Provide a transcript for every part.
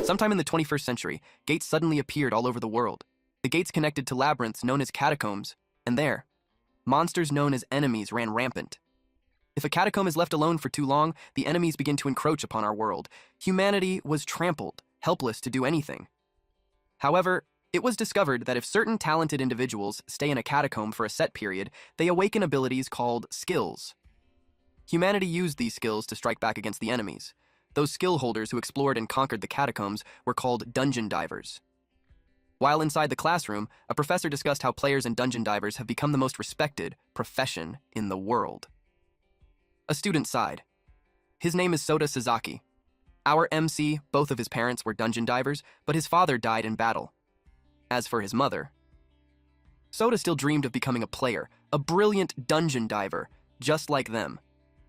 Sometime in the 21st century, gates suddenly appeared all over the world. The gates connected to labyrinths known as catacombs, and there, monsters known as enemies ran rampant. If a catacomb is left alone for too long, the enemies begin to encroach upon our world. Humanity was trampled, helpless to do anything. However, it was discovered that if certain talented individuals stay in a catacomb for a set period, they awaken abilities called skills. Humanity used these skills to strike back against the enemies. Those skill holders who explored and conquered the catacombs were called dungeon divers. While inside the classroom, a professor discussed how players and dungeon divers have become the most respected profession in the world. A student sighed. His name is Sota Sasaki. Our MC, both of his parents were dungeon divers, but his father died in battle. As for his mother, Sota still dreamed of becoming a player, a brilliant dungeon diver, just like them.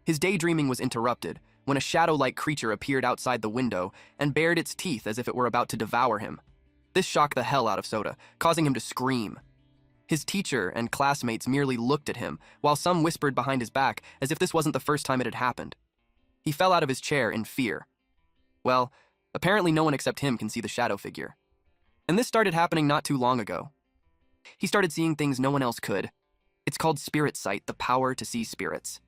His daydreaming was interrupted when a shadow-like creature appeared outside the window and bared its teeth as if it were about to devour him. This shocked the hell out of Sota, causing him to scream. His teacher and classmates merely looked at him, while some whispered behind his back as if this wasn't the first time it had happened. He fell out of his chair in fear. Well, apparently no one except him can see the shadow figure. And this started happening not too long ago. He started seeing things no one else could. It's called spirit sight, the power to see spirits.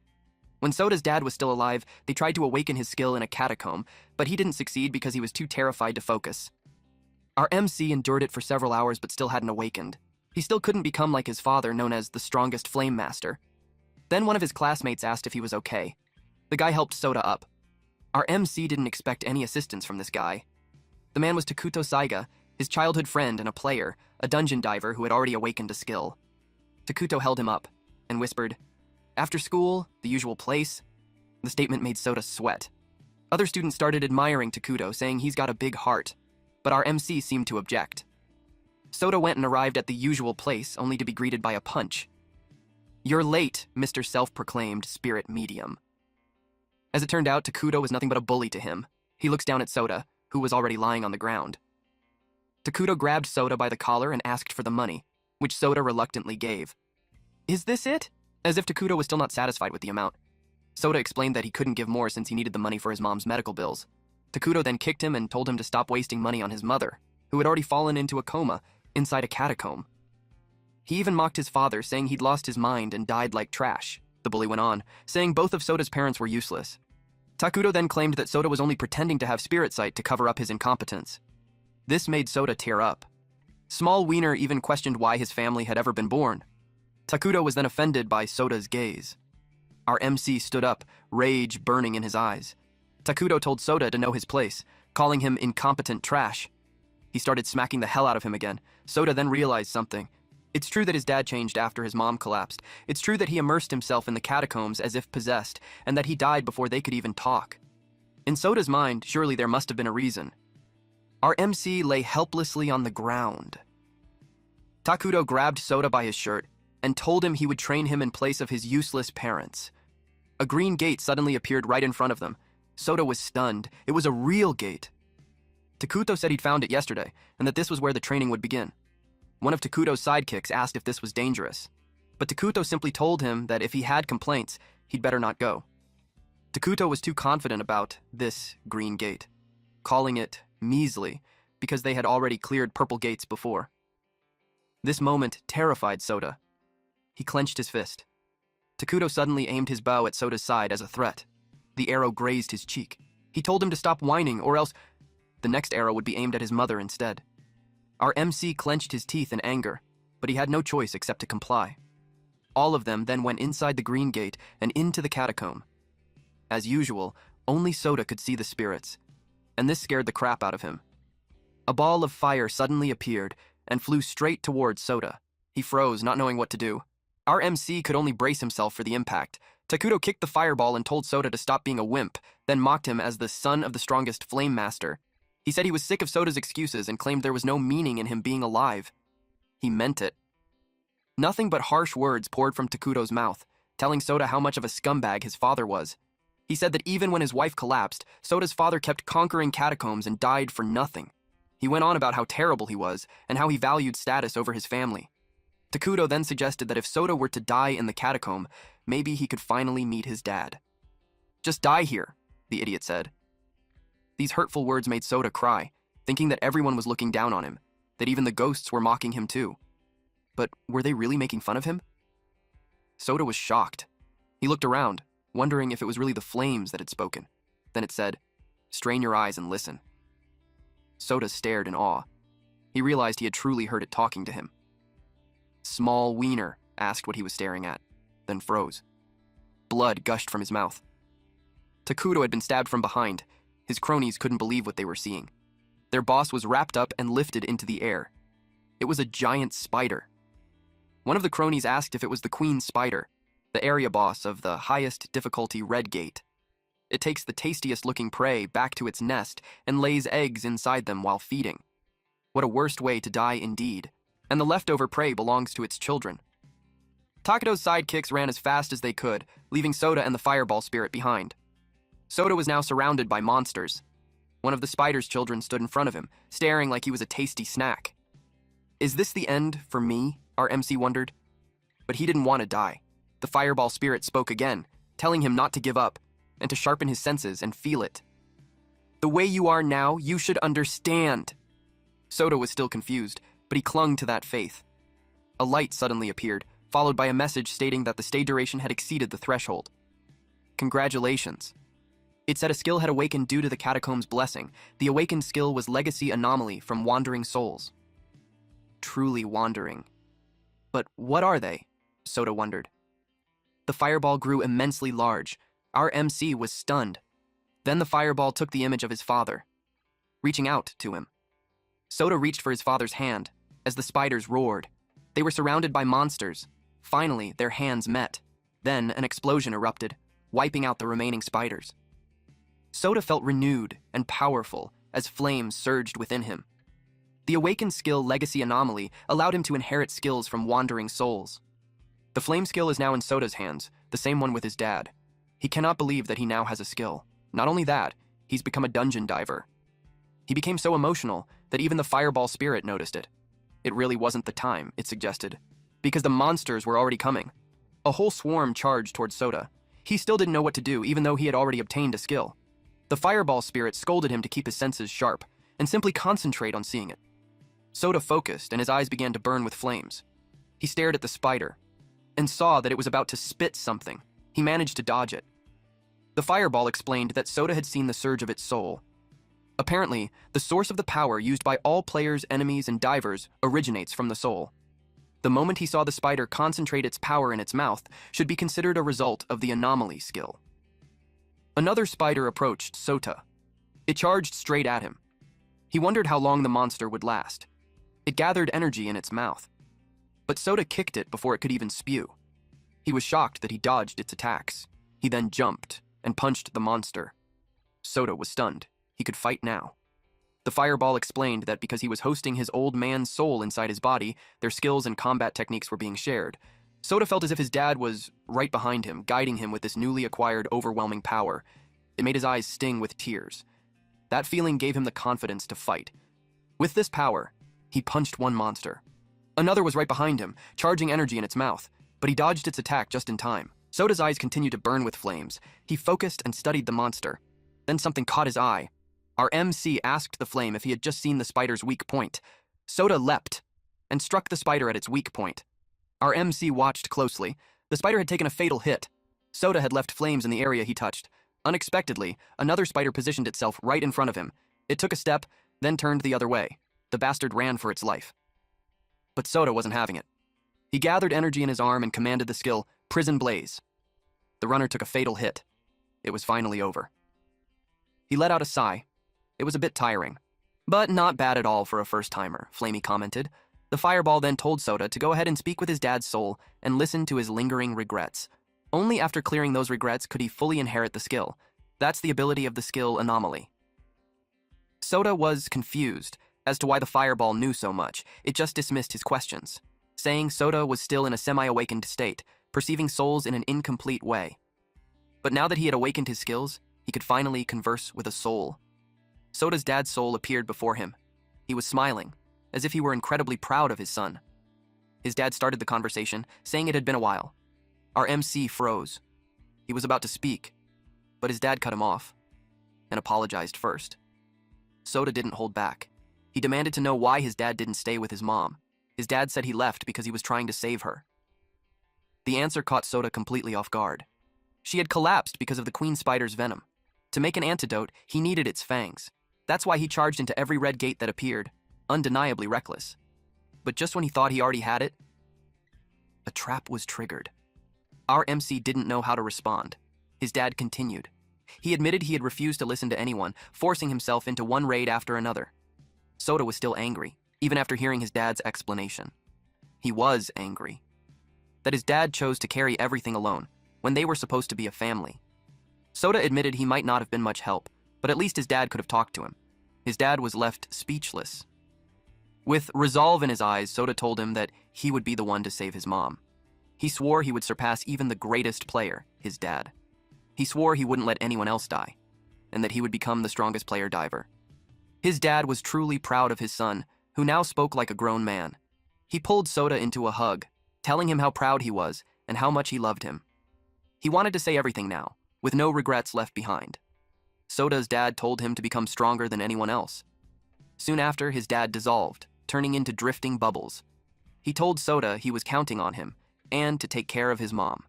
When Sota's dad was still alive, they tried to awaken his skill in a catacomb, but he didn't succeed because he was too terrified to focus. Our MC endured it for several hours but still hadn't awakened. He still couldn't become like his father, known as the strongest flame master. Then one of his classmates asked if he was okay. The guy helped Sota up. Our MC didn't expect any assistance from this guy. The man was Takuto Saiga, his childhood friend and a player, a dungeon diver who had already awakened a skill. Takuto held him up and whispered, "After school, the usual place." The statement made Sota sweat. Other students started admiring Takuto, saying he's got a big heart, but our MC seemed to object. Sota went and arrived at the usual place, only to be greeted by a punch. "You're late, Mr. Self-Proclaimed Spirit Medium." As it turned out, Takuto was nothing but a bully to him. He looks down at Sota, who was already lying on the ground. Takuto grabbed Sota by the collar and asked for the money, which Sota reluctantly gave. "Is this it?" As if Takuto was still not satisfied with the amount. Sota explained that he couldn't give more since he needed the money for his mom's medical bills. Takuto then kicked him and told him to stop wasting money on his mother, who had already fallen into a coma inside a catacomb. He even mocked his father, saying he'd lost his mind and died like trash. The bully went on, saying both of Sota's parents were useless. Takuto then claimed that Sota was only pretending to have spirit sight to cover up his incompetence. This made Sota tear up. Small Wiener even questioned why his family had ever been born. Takuto was then offended by Sota's gaze. Our MC stood up, rage burning in his eyes. Takuto told Sota to know his place, calling him incompetent trash. He started smacking the hell out of him again. Sota then realized something. It's true that his dad changed after his mom collapsed. It's true that he immersed himself in the catacombs as if possessed, and that he died before they could even talk. In Sota's mind, surely there must have been a reason. Our MC lay helplessly on the ground. Takuto grabbed Sota by his shirt and told him he would train him in place of his useless parents. A green gate suddenly appeared right in front of them. Sota was stunned. It was a real gate. Takuto said he'd found it yesterday, and that this was where the training would begin. One of Takuto's sidekicks asked if this was dangerous, but Takuto simply told him that if he had complaints, he'd better not go. Takuto was too confident about this green gate, calling it measly because they had already cleared purple gates before. This moment terrified Sota. He clenched his fist. Takuto suddenly aimed his bow at Sota's side as a threat. The arrow grazed his cheek. He told him to stop whining, or else the next arrow would be aimed at his mother instead. Our MC clenched his teeth in anger, but he had no choice except to comply. All of them then went inside the green gate and into the catacomb. As usual, only Sota could see the spirits, and this scared the crap out of him. A ball of fire suddenly appeared and flew straight towards Sota. He froze, not knowing what to do. Our MC could only brace himself for the impact. Takuto kicked the fireball and told Sota to stop being a wimp, then mocked him as the son of the strongest flame master. He said he was sick of Sota's excuses and claimed there was no meaning in him being alive. He meant it. Nothing but harsh words poured from Takuto's mouth, telling Sota how much of a scumbag his father was. He said that even when his wife collapsed, Sota's father kept conquering catacombs and died for nothing. He went on about how terrible he was and how he valued status over his family. Takuto then suggested that if Sota were to die in the catacomb, maybe he could finally meet his dad. "Just die here," the idiot said. These hurtful words made Sota cry. thinking that everyone was looking down on him, that even the ghosts were mocking him too. But were they really making fun of him? Sota was shocked. He looked around, wondering if it was really the flames that had spoken. Then it said, "Strain your eyes and listen." Sota stared in awe. He realized he had truly heard it talking to him. "Small wiener," asked what he was staring at, then froze. Blood gushed from his mouth. Takuto had been stabbed from behind. His cronies couldn't believe what they were seeing. Their boss was wrapped up and lifted into the air. It was a giant spider. One of the cronies asked if it was the queen spider, the area boss of the highest difficulty Red Gate. It takes the tastiest looking prey back to its nest and lays eggs inside them while feeding. What a worst way to die indeed. And the leftover prey belongs to its children. Takuto's sidekicks ran as fast as they could, leaving Sota and the fireball spirit behind. Sota was now surrounded by monsters. One of the spider's children stood in front of him, staring like he was a tasty snack. Is this the end for me? Our MC wondered. But he didn't want to die. The fireball spirit spoke again, telling him not to give up, and to sharpen his senses and feel it. The way you are now, you should understand. Sota was still confused, but he clung to that faith. A light suddenly appeared, followed by a message stating that the stay duration had exceeded the threshold. Congratulations. It said a skill had awakened due to the catacomb's blessing. The awakened skill was Legacy Anomaly from Wandering Souls. Truly wandering. But what are they? Sota wondered. The fireball grew immensely large. Our MC was stunned. Then the fireball took the image of his father, reaching out to him. Sota reached for his father's hand as the spiders roared. They were surrounded by monsters. Finally, their hands met. Then an explosion erupted, wiping out the remaining spiders. Sota felt renewed and powerful as flames surged within him. The awakened skill Legacy Anomaly allowed him to inherit skills from Wandering Souls. The flame skill is now in Sota's hands, the same one with his dad. He cannot believe that he now has a skill. Not only that, he's become a dungeon diver. He became so emotional that even the fireball spirit noticed it. It really wasn't the time, it suggested, because the monsters were already coming. A whole swarm charged towards Sota. He still didn't know what to do, even though he had already obtained a skill. The fireball spirit scolded him to keep his senses sharp and simply concentrate on seeing it. Sota focused, and his eyes began to burn with flames. He stared at the spider and saw that it was about to spit something. He managed to dodge it. The fireball explained that Sota had seen the surge of its soul. Apparently, the source of the power used by all players, enemies, and divers originates from the soul. The moment he saw the spider concentrate its power in its mouth should be considered a result of the anomaly skill. Another spider approached Sota. It charged straight at him. He wondered how long the monster would last. It gathered energy in its mouth. But Sota kicked it before it could even spew. He was shocked that he dodged its attacks. He then jumped and punched the monster. Sota was stunned. He could fight now. The fireball explained that because he was hosting his old man's soul inside his body, their skills and combat techniques were being shared. Sota felt as if his dad was right behind him, guiding him with this newly acquired overwhelming power. It made his eyes sting with tears. That feeling gave him the confidence to fight. With this power, he punched one monster. Another was right behind him, charging energy in its mouth, but he dodged its attack just in time. Sota's eyes continued to burn with flames. He focused and studied the monster. Then something caught his eye. Our MC asked the flame if he had just seen the spider's weak point. Sota leapt and struck the spider at its weak point. Our MC watched closely. The spider had taken a fatal hit. Sota had left flames in the area he touched. Unexpectedly, another spider positioned itself right in front of him. It took a step, then turned the other way. The bastard ran for its life. But Sota wasn't having it. He gathered energy in his arm and commanded the skill, Prison Blaze. The runner took a fatal hit. It was finally over. He let out a sigh. It was a bit tiring. But not bad at all for a first-timer, Flamey commented. The fireball then told Sota to go ahead and speak with his dad's soul and listen to his lingering regrets. Only after clearing those regrets could he fully inherit the skill. That's the ability of the skill Anomaly. Sota was confused as to why the fireball knew so much. It just dismissed his questions, saying Sota was still in a semi-awakened state, perceiving souls in an incomplete way. But now that he had awakened his skills, he could finally converse with a soul. Sota's dad's soul appeared before him. He was smiling, as if he were incredibly proud of his son. His dad started the conversation, saying it had been a while. Our MC froze. He was about to speak, but his dad cut him off and apologized first. Sota didn't hold back. He demanded to know why his dad didn't stay with his mom. His dad said he left because he was trying to save her. The answer caught Soda completely off guard. She had collapsed because of the queen spider's venom. To make an antidote, he needed its fangs. That's why he charged into every red gate that appeared, undeniably reckless. But just when he thought he already had it, a trap was triggered. Our MC didn't know how to respond. His dad continued. He admitted he had refused to listen to anyone, forcing himself into one raid after another. Soda was still angry, even after hearing his dad's explanation. He was angry that his dad chose to carry everything alone when they were supposed to be a family. Soda admitted he might not have been much help, but at least his dad could have talked to him. His dad was left speechless. With resolve in his eyes, Soda told him that he would be the one to save his mom. He swore he would surpass even the greatest player, his dad. He swore he wouldn't let anyone else die, and that he would become the strongest player diver. His dad was truly proud of his son, who now spoke like a grown man. He pulled Soda into a hug, telling him how proud he was and how much he loved him. He wanted to say everything now, with no regrets left behind. Soda's dad told him to become stronger than anyone else. Soon after, his dad dissolved, turning into drifting bubbles. He told Soda he was counting on him, and to take care of his mom.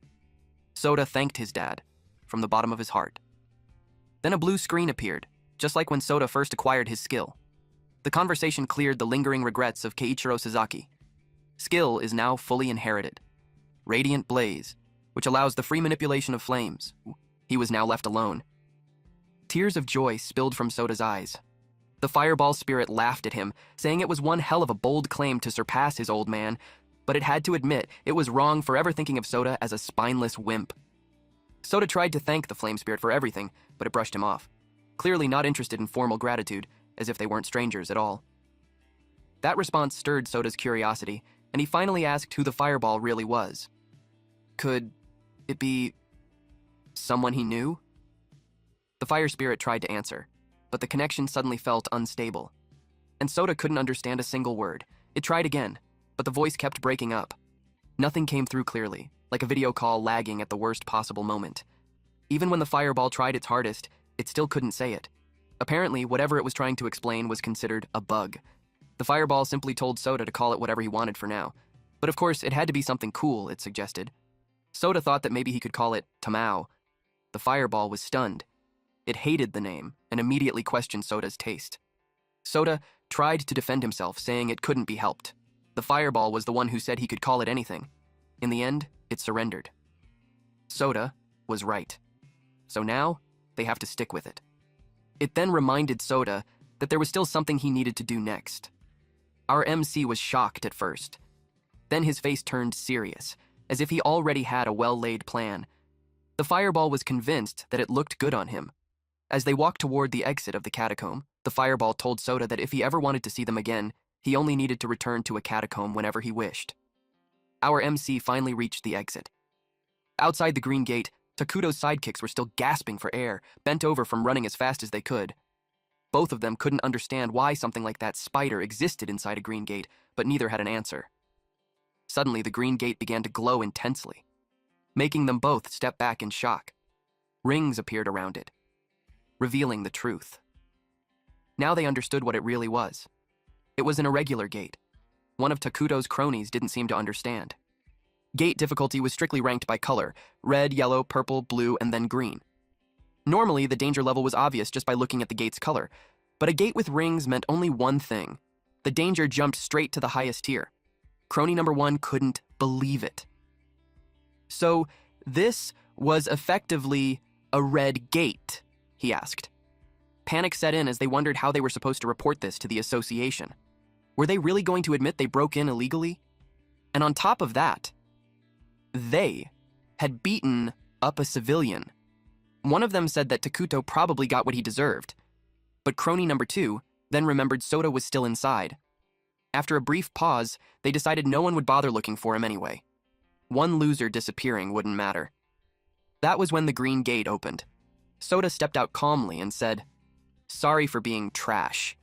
Soda thanked his dad, from the bottom of his heart. Then a blue screen appeared, just like when Soda first acquired his skill. The conversation cleared the lingering regrets of Keiichiro Sasaki. Skill is now fully inherited. Radiant Blaze, which allows the free manipulation of flames. He was now left alone. Tears of joy spilled from Soda's eyes. The fireball spirit laughed at him, saying it was one hell of a bold claim to surpass his old man, but it had to admit it was wrong forever thinking of Soda as a spineless wimp. Soda tried to thank the flame spirit for everything, but it brushed him off, clearly not interested in formal gratitude, as if they weren't strangers at all. That response stirred Soda's curiosity, and he finally asked who the fireball really was. Could it be someone he knew? The fire spirit tried to answer, but the connection suddenly felt unstable. And Soda couldn't understand a single word. It tried again, but the voice kept breaking up. Nothing came through clearly, like a video call lagging at the worst possible moment. Even when the fireball tried its hardest, it still couldn't say it. Apparently, whatever it was trying to explain was considered a bug. The fireball simply told Soda to call it whatever he wanted for now. But of course, it had to be something cool, it suggested. Soda thought that maybe he could call it Tamao. The fireball was stunned. It hated the name and immediately questioned Soda's taste. Soda tried to defend himself, saying it couldn't be helped. The fireball was the one who said he could call it anything. In the end, it surrendered. Soda was right. So now, they have to stick with it. It then reminded Soda that there was still something he needed to do next. Our MC was shocked at first. Then his face turned serious, as if he already had a well-laid plan. The fireball was convinced that it looked good on him. As they walked toward the exit of the catacomb, the fireball told Soda that if he ever wanted to see them again, he only needed to return to a catacomb whenever he wished. Our MC finally reached the exit. Outside the green gate, Takuto's sidekicks were still gasping for air, bent over from running as fast as they could. Both of them couldn't understand why something like that spider existed inside a green gate, but neither had an answer. Suddenly, the green gate began to glow intensely, making them both step back in shock. Rings appeared around it, revealing the truth. Now they understood what it really was. It was an irregular gate. One of Takuto's cronies didn't seem to understand. Gate difficulty was strictly ranked by color: red, yellow, purple, blue, and then green. Normally, the danger level was obvious just by looking at the gate's color, but a gate with rings meant only one thing. The danger jumped straight to the highest tier. Crony number 1 couldn't believe it. So, this was effectively a red gate, he asked. Panic set in as they wondered how they were supposed to report this to the association. Were they really going to admit they broke in illegally? And on top of that, they had beaten up a civilian. One of them said that Takuto probably got what he deserved, but crony number 2 then remembered Soda was still inside. After a brief pause, they decided no one would bother looking for him anyway. One loser disappearing wouldn't matter. That was when the green gate opened. Soda stepped out calmly and said, "Sorry for being trash."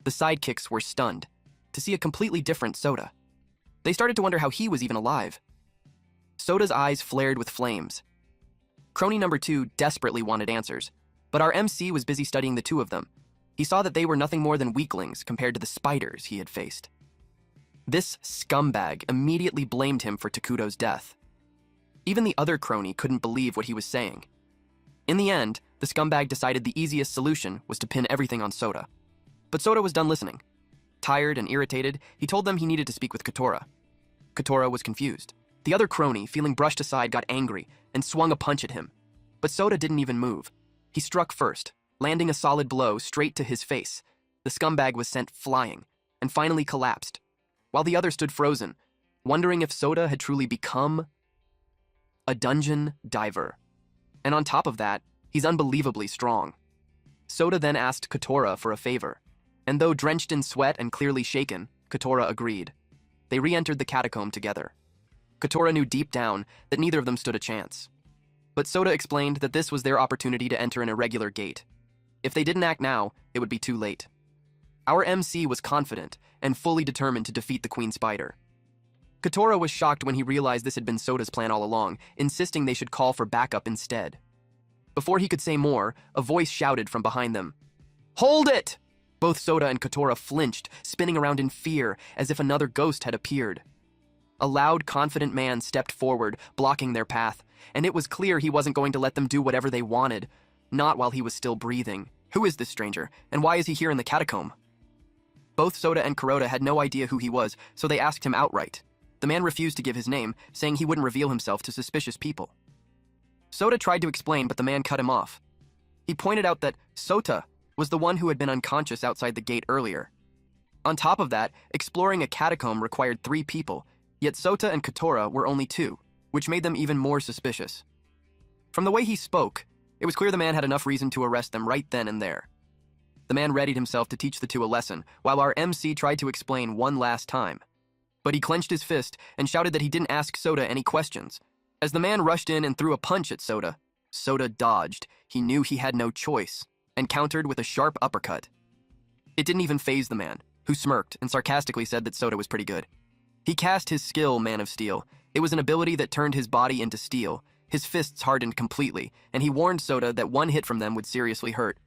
The sidekicks were stunned to see a completely different Soda. They started to wonder how he was even alive. Soda's eyes flared with flames. Crony number 2 desperately wanted answers, but our MC was busy studying the two of them. He saw that they were nothing more than weaklings compared to the spiders he had faced. This scumbag immediately blamed him for Takuto's death. Even the other crony couldn't believe what he was saying. In the end, the scumbag decided the easiest solution was to pin everything on Sota. But Sota was done listening. Tired and irritated, he told them he needed to speak with Katora. Katora was confused. The other crony, feeling brushed aside, got angry and swung a punch at him. But Sota didn't even move. He struck first, landing a solid blow straight to his face. The scumbag was sent flying and finally collapsed, while the other stood frozen, wondering if Sota had truly become a dungeon diver. And on top of that, he's unbelievably strong. Sota then asked Katora for a favor, and though drenched in sweat and clearly shaken, Katora agreed. They re-entered the catacomb together. Katora knew deep down that neither of them stood a chance. But Sota explained that this was their opportunity to enter an irregular gate. If they didn't act now, it would be too late. Our MC was confident and fully determined to defeat the Queen Spider. Katora was shocked when he realized this had been Sota's plan all along, insisting they should call for backup instead. Before he could say more, a voice shouted from behind them, "Hold it!" Both Sota and Katora flinched, spinning around in fear, as if another ghost had appeared. A loud, confident man stepped forward, blocking their path, and it was clear he wasn't going to let them do whatever they wanted, not while he was still breathing. Who is this stranger, and why is he here in the catacomb? Both Sota and Kuroda had no idea who he was, so they asked him outright. The man refused to give his name, saying he wouldn't reveal himself to suspicious people. Sota tried to explain, but the man cut him off. He pointed out that Sota was the one who had been unconscious outside the gate earlier. On top of that, exploring a catacomb required 3 people, yet Sota and Katora were only 2, which made them even more suspicious. From the way he spoke, it was clear the man had enough reason to arrest them right then and there. The man readied himself to teach the 2 a lesson, while our MC tried to explain one last time. But he clenched his fist and shouted that he didn't ask Sota any questions. As the man rushed in and threw a punch at Sota, Sota dodged. He knew he had no choice, and countered with a sharp uppercut. It didn't even faze the man, who smirked and sarcastically said that Sota was pretty good. He cast his skill, Man of Steel. It was an ability that turned his body into steel. His fists hardened completely, and he warned Sota that one hit from them would seriously hurt.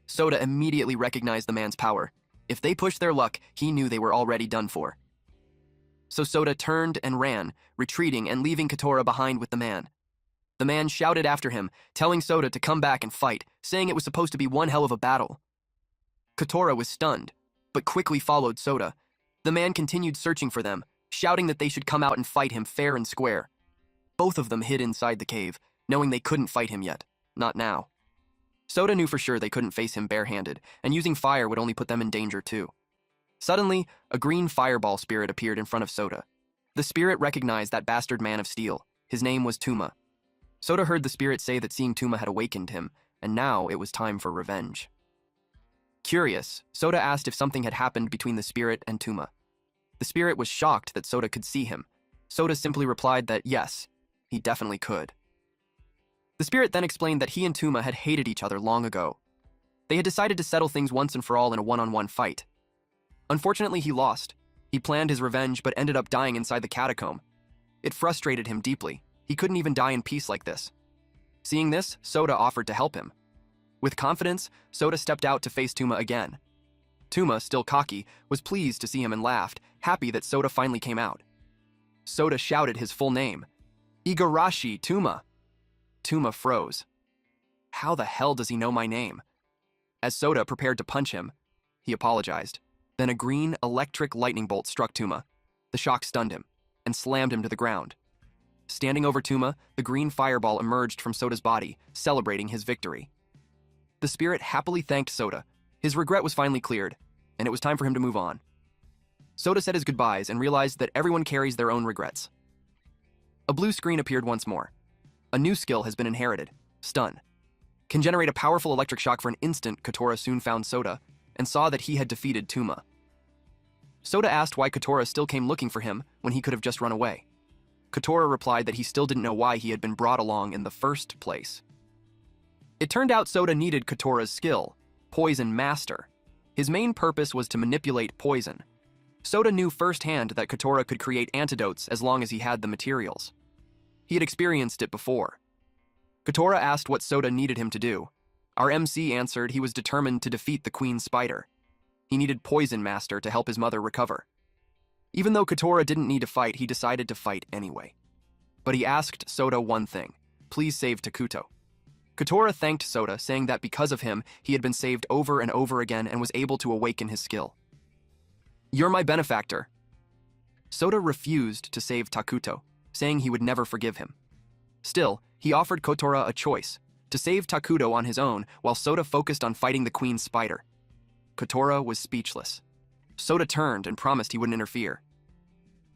Sota immediately recognized the man's power. If they pushed their luck, he knew they were already done for. So Sota turned and ran, retreating and leaving Katora behind with the man. The man shouted after him, telling Sota to come back and fight, saying it was supposed to be one hell of a battle. Katora was stunned, but quickly followed Sota. The man continued searching for them, shouting that they should come out and fight him fair and square. Both of them hid inside the cave, knowing they couldn't fight him yet, not now. Sota knew for sure they couldn't face him barehanded, and using fire would only put them in danger too. Suddenly, a green fireball spirit appeared in front of Sota. The spirit recognized that bastard Man of Steel. His name was Tuma. Sota heard the spirit say that seeing Tuma had awakened him, and now it was time for revenge. Curious, Sota asked if something had happened between the spirit and Tuma. The spirit was shocked that Sota could see him. Sota simply replied that yes, he definitely could. The spirit then explained that he and Tuma had hated each other long ago. They had decided to settle things once and for all in a one-on-one fight. Unfortunately, he lost. He planned his revenge but ended up dying inside the catacomb. It frustrated him deeply. He couldn't even die in peace like this. Seeing this, Sota offered to help him. With confidence, Sota stepped out to face Tuma again. Tuma, still cocky, was pleased to see him and laughed, happy that Sota finally came out. Sota shouted his full name. Igarashi Tuma. Tuma froze. How the hell does he know my name? As Sota prepared to punch him, he apologized. Then a green, electric lightning bolt struck Tuma. The shock stunned him and slammed him to the ground. Standing over Tuma, the green fireball emerged from Sota's body, celebrating his victory. The spirit happily thanked Sota. His regret was finally cleared, and it was time for him to move on. Sota said his goodbyes and realized that everyone carries their own regrets. A blue screen appeared once more. A new skill has been inherited, Stun. Can generate a powerful electric shock for an instant. Katora soon found Sota and saw that he had defeated Tuma. Sota asked why Katora still came looking for him when he could have just run away. Katora replied that he still didn't know why he had been brought along in the first place. It turned out Sota needed Katora's skill, Poison Master. His main purpose was to manipulate poison. Sota knew firsthand that Katora could create antidotes as long as he had the materials. He had experienced it before. Katora asked what Sota needed him to do. Our MC answered he was determined to defeat the Queen Spider. He needed Poison Master to help his mother recover. Even though Kotora didn't need to fight, he decided to fight anyway. But he asked Sota one thing: please save Takuto. Kotora thanked Sota, saying that because of him, he had been saved over and over again and was able to awaken his skill. You're my benefactor. Sota refused to save Takuto, saying he would never forgive him. Still, he offered Kotora a choice: to save Takuto on his own while Sota focused on fighting the Queen Spider. Kotora was speechless. Sota turned and promised he wouldn't interfere.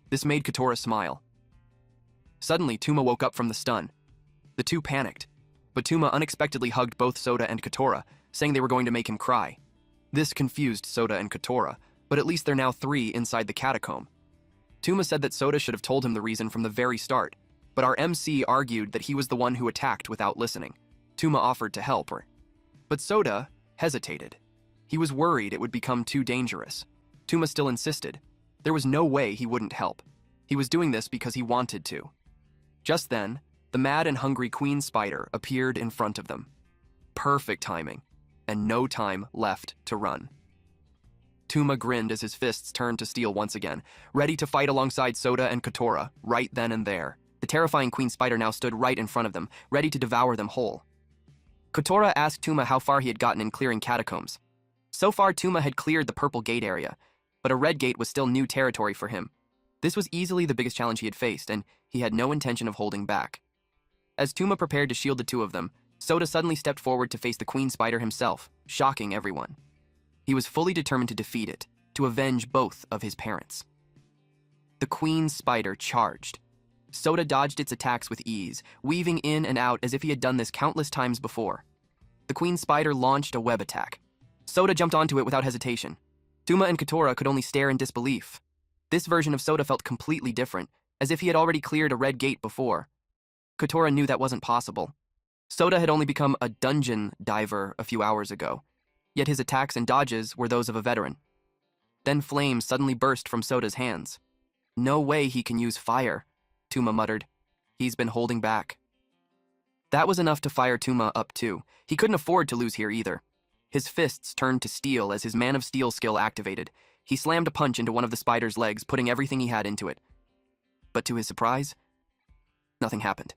This made Kotora smile. Suddenly, Tuma woke up from the stun. The two panicked, but Tuma unexpectedly hugged both Sota and Kotora, saying they were going to make him cry. This confused Sota and Kotora, but at least they're now 3 inside the catacomb. Tuma said that Sota should have told him the reason from the very start, but our MC argued that he was the one who attacked without listening. Tuma offered to help her, but Sota hesitated. He was worried it would become too dangerous. Tuma still insisted. There was no way he wouldn't help. He was doing this because he wanted to. Just then, the mad and hungry Queen Spider appeared in front of them. Perfect timing, and no time left to run. Tuma grinned as his fists turned to steel once again, ready to fight alongside Sota and Kotora, right then and there. The terrifying Queen Spider now stood right in front of them, ready to devour them whole. Kotora asked Tuma how far he had gotten in clearing catacombs. So far, Tuma had cleared the purple gate area, but a red gate was still new territory for him. This was easily the biggest challenge he had faced, and he had no intention of holding back. As Tuma prepared to shield the two of them, Sota suddenly stepped forward to face the Queen Spider himself, shocking everyone. He was fully determined to defeat it, to avenge both of his parents. The Queen Spider charged. Sota dodged its attacks with ease, weaving in and out as if he had done this countless times before. The Queen Spider launched a web attack. Sota jumped onto it without hesitation. Tuma and Kotora could only stare in disbelief. This version of Sota felt completely different, as if he had already cleared a red gate before. Kotora knew that wasn't possible. Sota had only become a dungeon diver a few hours ago, yet his attacks and dodges were those of a veteran. Then flames suddenly burst from Sota's hands. No way he can use fire, Tuma muttered. He's been holding back. That was enough to fire Tuma up too. He couldn't afford to lose here either. His fists turned to steel as his Man of Steel skill activated. He slammed a punch into one of the spider's legs, putting everything he had into it. But to his surprise, nothing happened.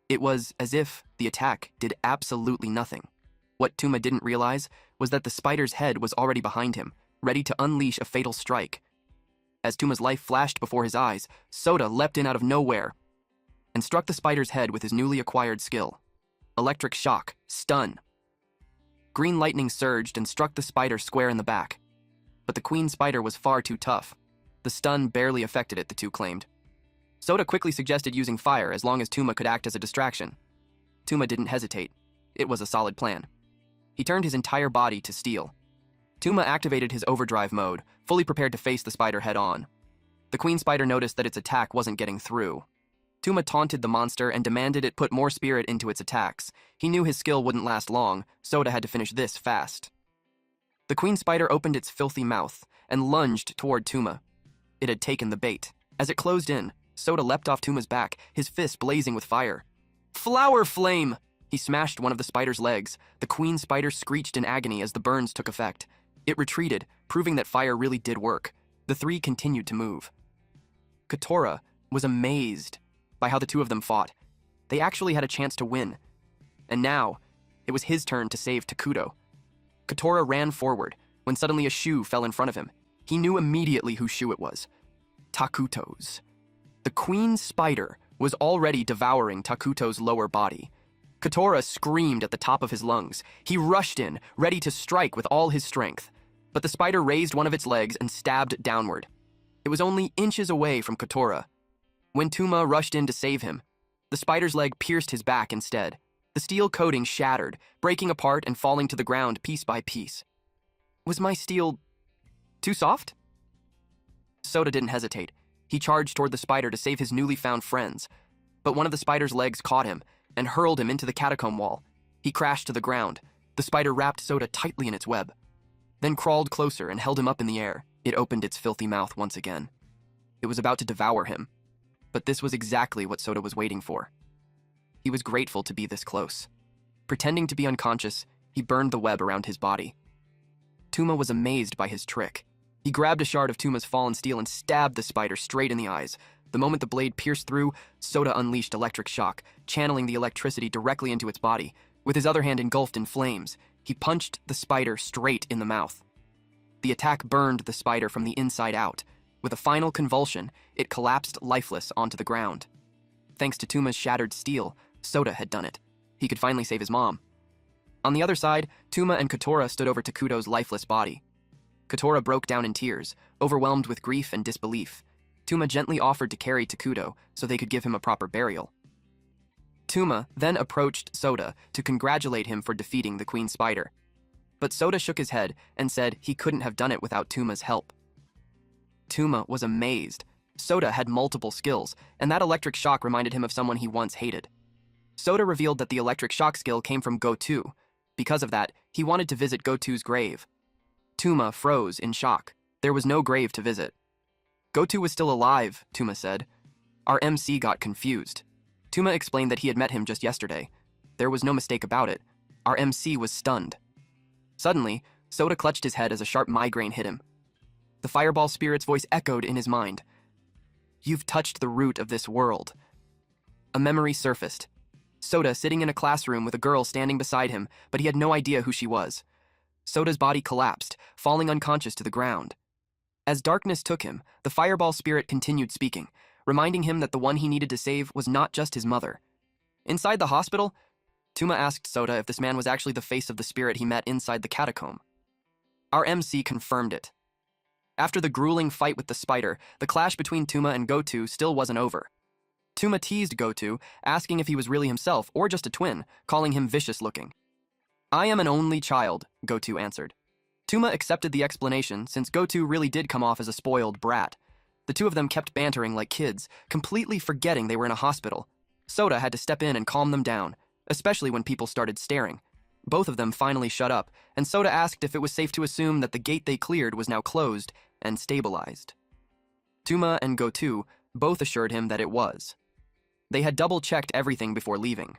It was as if the attack did absolutely nothing. What Tuma didn't realize was that the spider's head was already behind him, ready to unleash a fatal strike. As Tuma's life flashed before his eyes, Sota leapt in out of nowhere and struck the spider's head with his newly acquired skill. Electric shock, stun. Green lightning surged and struck the spider square in the back. But the Queen Spider was far too tough. The stun barely affected it, the two claimed. Sota quickly suggested using fire as long as Tuma could act as a distraction. Tuma didn't hesitate. It was a solid plan. He turned his entire body to steel. Tuma activated his overdrive mode, fully prepared to face the spider head-on. The Queen Spider noticed that its attack wasn't getting through. Tuma taunted the monster and demanded it put more spirit into its attacks. He knew his skill wouldn't last long. Sota had to finish this fast. The Queen Spider opened its filthy mouth and lunged toward Tuma. It had taken the bait. As it closed in, Sota leapt off Tuma's back, his fist blazing with fire. Flower flame! He smashed one of the spider's legs. The Queen Spider screeched in agony as the burns took effect. It retreated, proving that fire really did work. The three continued to move. Kotora was amazed by how the two of them fought. They actually had a chance to win. And now, it was his turn to save Takuto. Kotora ran forward when suddenly a shoe fell in front of him. He knew immediately whose shoe it was. Takuto's. The Queen Spider was already devouring Takuto's lower body. Kotora screamed at the top of his lungs. He rushed in, ready to strike with all his strength. But the spider raised one of its legs and stabbed downward. It was only inches away from Kotora. When Tuma rushed in to save him, the spider's leg pierced his back instead. The steel coating shattered, breaking apart and falling to the ground piece by piece. Was my steel too soft? Sota didn't hesitate. He charged toward the spider to save his newly found friends. But one of the spider's legs caught him and hurled him into the catacomb wall. He crashed to the ground. The spider wrapped Sota tightly in its web, then crawled closer and held him up in the air. It opened its filthy mouth once again. It was about to devour him. But this was exactly what Sota was waiting for. He was grateful to be this close. Pretending to be unconscious, he burned the web around his body. Tuma was amazed by his trick. He grabbed a shard of Tuma's fallen steel and stabbed the spider straight in the eyes. The moment the blade pierced through, Sota unleashed electric shock, channeling the electricity directly into its body. With his other hand engulfed in flames, he punched the spider straight in the mouth. The attack burned the spider from the inside out. With a final convulsion, it collapsed lifeless onto the ground. Thanks to Tuma's shattered steel, Sota had done it. He could finally save his mom. On the other side, Tuma and Kotora stood over Takuto's lifeless body. Kotora broke down in tears, overwhelmed with grief and disbelief. Tuma gently offered to carry Takuto so they could give him a proper burial. Tuma then approached Sota to congratulate him for defeating the Queen Spider. But Sota shook his head and said he couldn't have done it without Tuma's help. Tuma was amazed. Sota had multiple skills, and that electric shock reminded him of someone he once hated. Sota revealed that the electric shock skill came from Gotu. Because of that, he wanted to visit Gotu's grave. Tuma froze in shock. There was no grave to visit. Gotu was still alive, Tuma said. Our MC got confused. Tuma explained that he had met him just yesterday. There was no mistake about it. Our MC was stunned. Suddenly, Sota clutched his head as a sharp migraine hit him. The fireball spirit's voice echoed in his mind. You've touched the root of this world. A memory surfaced. Sota sitting in a classroom with a girl standing beside him, but he had no idea who she was. Sota's body collapsed, falling unconscious to the ground. As darkness took him, the fireball spirit continued speaking, reminding him that the one he needed to save was not just his mother. Inside the hospital, Tuma asked Sota if this man was actually the face of the spirit he met inside the catacomb. Our MC confirmed it. After the grueling fight with the spider, the clash between Tuma and Gotu still wasn't over. Tuma teased Gotu, asking if he was really himself or just a twin, calling him vicious-looking. I am an only child, Gotu answered. Tuma accepted the explanation since Gotu really did come off as a spoiled brat. The two of them kept bantering like kids, completely forgetting they were in a hospital. Sota had to step in and calm them down, especially when people started staring. Both of them finally shut up, and Sota asked if it was safe to assume that the gate they cleared was now closed and stabilized. Tuma and Gotu both assured him that it was. They had double-checked everything before leaving.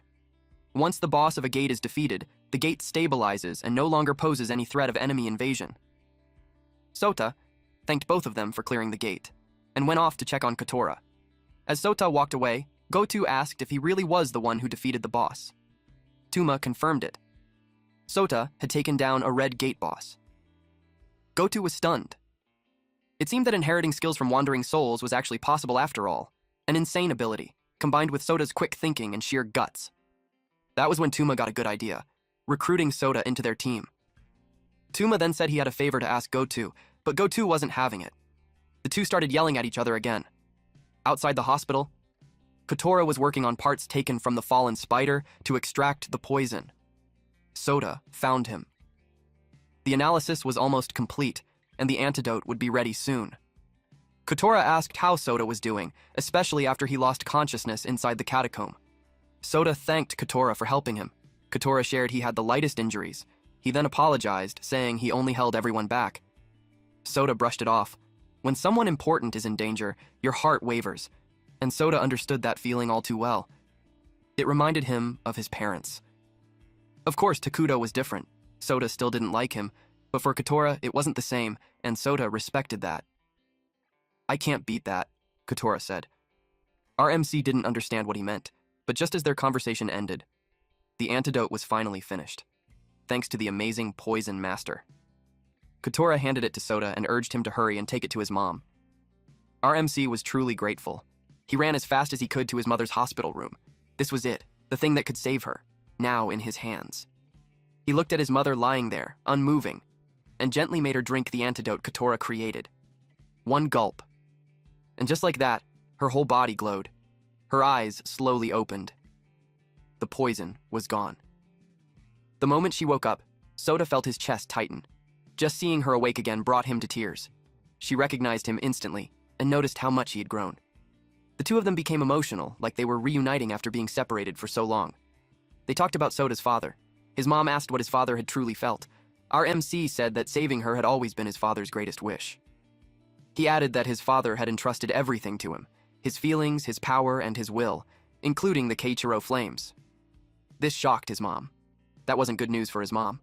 Once the boss of a gate is defeated, the gate stabilizes and no longer poses any threat of enemy invasion. Sota thanked both of them for clearing the gate, and went off to check on Kotora. As Sota walked away, Gotu asked if he really was the one who defeated the boss. Tuma confirmed it. Sota had taken down a red gate boss. Gotu was stunned. It seemed that inheriting skills from wandering souls was actually possible after all, an insane ability, combined with Sota's quick thinking and sheer guts. That was when Tuma got a good idea, recruiting Sota into their team. Tuma then said he had a favor to ask Gotu, but Gotu wasn't having it. The two started yelling at each other again. Outside the hospital, Kotora was working on parts taken from the fallen spider to extract the poison. Sota found him. The analysis was almost complete, and the antidote would be ready soon. Kotora asked how Sota was doing, especially after he lost consciousness inside the catacomb. Sota thanked Kotora for helping him. Kotora shared he had the lightest injuries. He then apologized, saying he only held everyone back. Sota brushed it off. When someone important is in danger, your heart wavers, and Sota understood that feeling all too well. It reminded him of his parents. Of course, Takuto was different. Sota still didn't like him, but for Kotora, it wasn't the same, and Sota respected that. I can't beat that, Kotora said. Our MC didn't understand what he meant, but just as their conversation ended, the antidote was finally finished, thanks to the amazing poison master. Kotora handed it to Sota and urged him to hurry and take it to his mom. Our MC was truly grateful. He ran as fast as he could to his mother's hospital room. This was it, the thing that could save her, now in his hands. He looked at his mother lying there, unmoving, and gently made her drink the antidote Kotora created. One gulp. And just like that, her whole body glowed. Her eyes slowly opened. The poison was gone. The moment she woke up, Sota felt his chest tighten. Just seeing her awake again brought him to tears. She recognized him instantly and noticed how much he had grown. The two of them became emotional, like they were reuniting after being separated for so long. They talked about Sota's father. His mom asked what his father had truly felt. Our MC said that saving her had always been his father's greatest wish. He added that his father had entrusted everything to him, his feelings, his power, and his will, including the Keiichiro flames. This shocked his mom. That wasn't good news for his mom.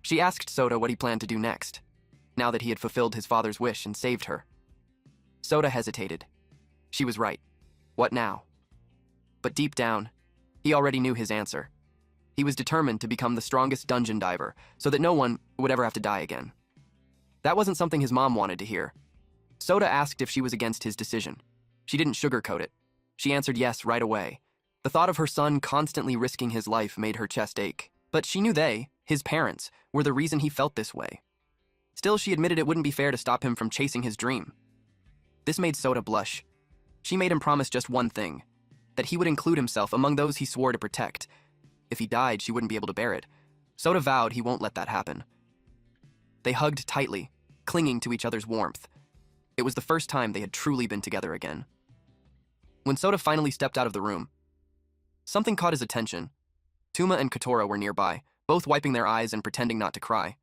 She asked Sota what he planned to do next, now that he had fulfilled his father's wish and saved her. Sota hesitated. She was right. What now? But deep down, he already knew his answer. He was determined to become the strongest dungeon diver so that no one would ever have to die again. That wasn't something his mom wanted to hear. Sota asked if she was against his decision. She didn't sugarcoat it. She answered yes right away. The thought of her son constantly risking his life made her chest ache. But she knew they, his parents, were the reason he felt this way. Still, she admitted it wouldn't be fair to stop him from chasing his dream. This made Sota blush. She made him promise just one thing, that he would include himself among those he swore to protect. If he died, she wouldn't be able to bear it. Sota vowed he won't let that happen. They hugged tightly, clinging to each other's warmth. It was the first time they had truly been together again. When Sota finally stepped out of the room, something caught his attention. Tuma and Kotora were nearby, both wiping their eyes and pretending not to cry.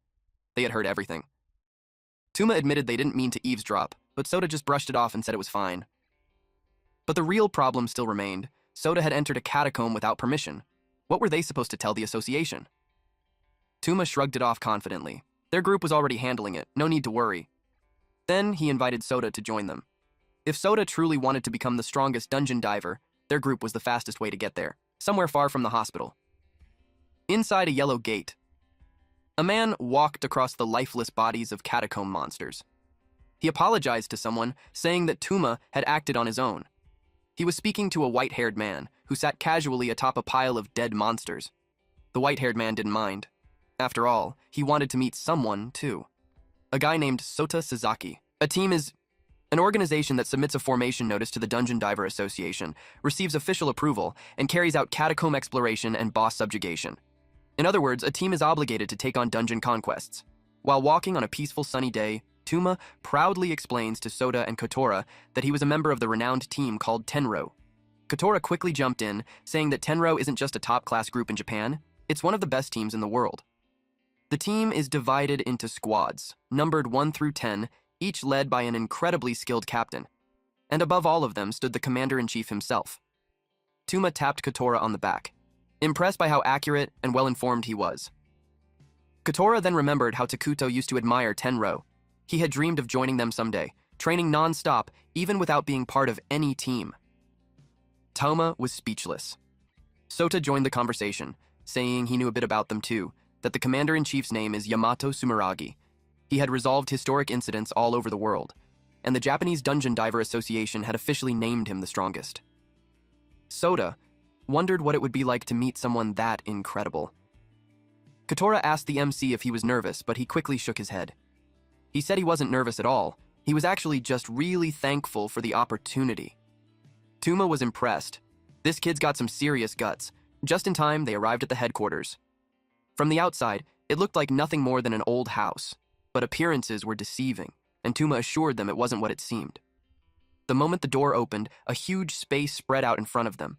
They had heard everything. Tuma admitted they didn't mean to eavesdrop, but Sota just brushed it off and said it was fine. But the real problem still remained. Sota had entered a catacomb without permission. What were they supposed to tell the association? Tuma shrugged it off confidently. Their group was already handling it, no need to worry. Then he invited Sota to join them. If Sota truly wanted to become the strongest dungeon diver, their group was the fastest way to get there, somewhere far from the hospital. Inside a yellow gate, a man walked across the lifeless bodies of catacomb monsters. He apologized to someone, saying that Tuma had acted on his own. He was speaking to a white-haired man who sat casually atop a pile of dead monsters. The white-haired man didn't mind. After all, he wanted to meet someone, too. A guy named Sota Sasaki. A team is an organization that submits a formation notice to the Dungeon Diver Association, receives official approval, and carries out catacomb exploration and boss subjugation. In other words, a team is obligated to take on dungeon conquests. While walking on a peaceful sunny day, Tuma proudly explains to Sota and Kotora that he was a member of the renowned team called Tenro. Kotora quickly jumped in, saying that Tenro isn't just a top-class group in Japan, it's one of the best teams in the world. The team is divided into squads, numbered 1 through 10, each led by an incredibly skilled captain. And above all of them stood the commander-in-chief himself. Tuma tapped Kotora on the back, impressed by how accurate and well-informed he was. Kotora then remembered how Takuto used to admire Tenro. He had dreamed of joining them someday, training non-stop, even without being part of any team. Toma was speechless. Sota joined the conversation, saying he knew a bit about them too, that the commander-in-chief's name is Yamato Sumeragi. He had resolved historic incidents all over the world, and the Japanese Dungeon Diver Association had officially named him the strongest. Sota wondered what it would be like to meet someone that incredible. Kotora asked the MC if he was nervous, but he quickly shook his head. He said he wasn't nervous at all. He was actually just really thankful for the opportunity. Tuma was impressed. This kid's got some serious guts. Just in time, they arrived at the headquarters. From the outside, it looked like nothing more than an old house, but appearances were deceiving, and Tuma assured them it wasn't what it seemed. The moment the door opened, a huge space spread out in front of them.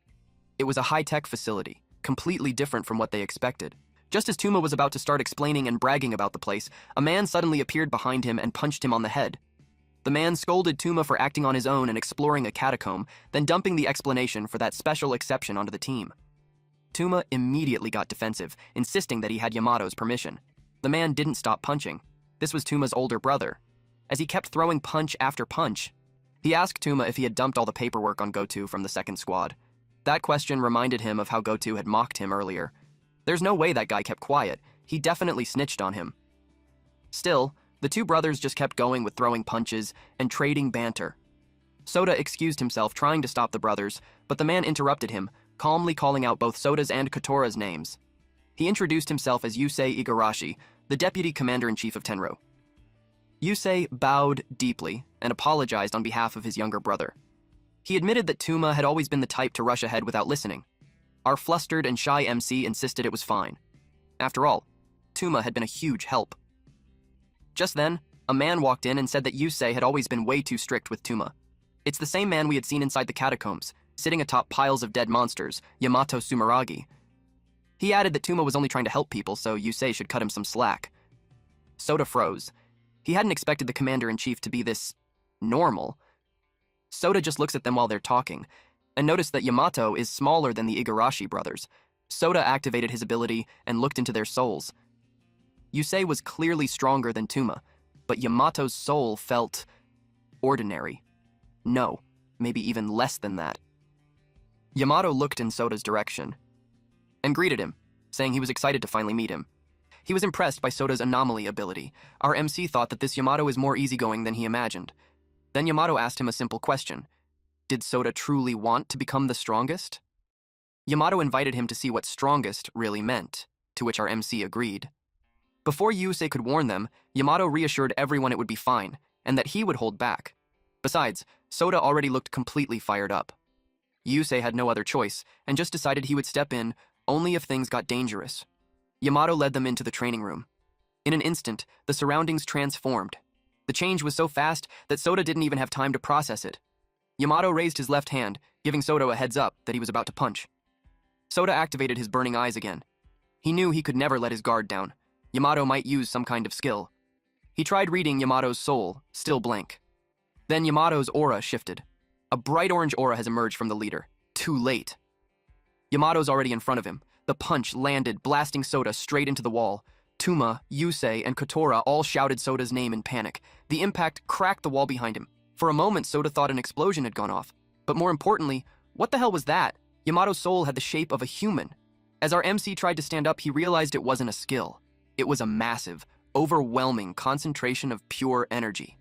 It was a high-tech facility, completely different from what they expected. Just as Tuma was about to start explaining and bragging about the place, a man suddenly appeared behind him and punched him on the head. The man scolded Tuma for acting on his own and exploring a catacomb, then dumping the explanation for that special exception onto the team. Tuma immediately got defensive, insisting that he had Yamato's permission. The man didn't stop punching. This was Tuma's older brother. As he kept throwing punch after punch, he asked Tuma if he had dumped all the paperwork on Goto from the second squad. That question reminded him of how Goto had mocked him earlier. There's no way that guy kept quiet. He definitely snitched on him. Still, the two brothers just kept going with throwing punches and trading banter. Sota excused himself, trying to stop the brothers, but the man interrupted him, calmly calling out both Sota's and Kotora's names. He introduced himself as Yusei Igarashi, the deputy commander-in-chief of Tenro. Yusei bowed deeply and apologized on behalf of his younger brother. He admitted that Tuma had always been the type to rush ahead without listening. Our flustered and shy MC insisted it was fine. After all, Tuma had been a huge help. Just then, a man walked in and said that Yusei had always been way too strict with Tuma. It's the same man we had seen inside the catacombs, sitting atop piles of dead monsters, Yamato Sumeragi. He added that Tuma was only trying to help people, so Yusei should cut him some slack. Sota froze. He hadn't expected the commander-in-chief to be this normal. Sota just looks at them while they're talking, and noticed that Yamato is smaller than the Igarashi brothers. Soda activated his ability and looked into their souls. Yusei was clearly stronger than Tuma, but Yamato's soul felt ordinary. No, maybe even less than that. Yamato looked in Soda's direction and greeted him, saying he was excited to finally meet him. He was impressed by Soda's anomaly ability. Our MC thought that this Yamato is more easygoing than he imagined. Then Yamato asked him a simple question. Did Soda truly want to become the strongest? Yamato invited him to see what strongest really meant, to which our MC agreed. Before Yusei could warn them, Yamato reassured everyone it would be fine, and that he would hold back. Besides, Soda already looked completely fired up. Yusei had no other choice, and just decided he would step in only if things got dangerous. Yamato led them into the training room. In an instant, the surroundings transformed. The change was so fast that Soda didn't even have time to process it. Yamato raised his left hand, giving Soda a heads up that he was about to punch. Soda activated his burning eyes again. He knew he could never let his guard down. Yamato might use some kind of skill. He tried reading Yamato's soul, still blank. Then Yamato's aura shifted. A bright orange aura has emerged from the leader. Too late. Yamato's already in front of him. The punch landed, blasting Soda straight into the wall. Tuma, Yusei, and Kotora all shouted Soda's name in panic. The impact cracked the wall behind him. For a moment, Soda thought an explosion had gone off. But more importantly, what the hell was that? Yamato's soul had the shape of a human. As our MC tried to stand up, he realized it wasn't a skill. It was a massive, overwhelming concentration of pure energy.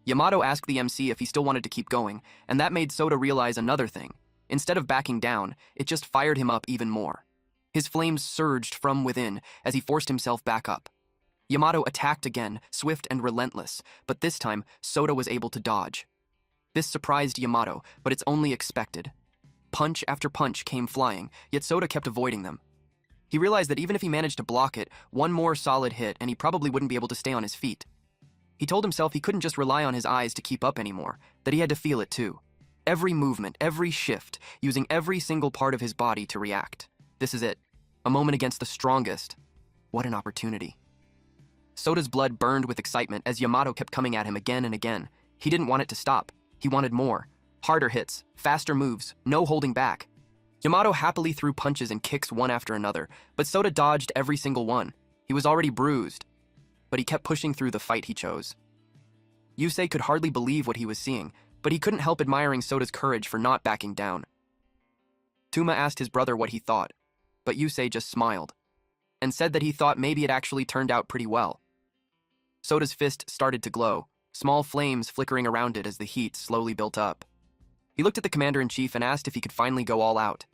Yamato asked the MC if he still wanted to keep going, and that made Soda realize another thing. Instead of backing down, it just fired him up even more. His flames surged from within as he forced himself back up. Yamato attacked again, swift and relentless, but this time, Soda was able to dodge. This surprised Yamato, but it's only expected. Punch after punch came flying, yet Soda kept avoiding them. He realized that even if he managed to block it, one more solid hit and he probably wouldn't be able to stay on his feet. He told himself he couldn't just rely on his eyes to keep up anymore, that he had to feel it too. Every movement, every shift, using every single part of his body to react. This is it. A moment against the strongest. What an opportunity. Soda's blood burned with excitement as Yamato kept coming at him again and again. He didn't want it to stop. He wanted more. Harder hits, faster moves, no holding back. Yamato happily threw punches and kicks one after another, but Soda dodged every single one. He was already bruised, but he kept pushing through the fight he chose. Yusei could hardly believe what he was seeing, but he couldn't help admiring Soda's courage for not backing down. Tuma asked his brother what he thought, but Yusei just smiled, and said that he thought maybe it actually turned out pretty well. Soda's fist started to glow, small flames flickering around it as the heat slowly built up. He looked at the commander-in-chief and asked if he could finally go all out.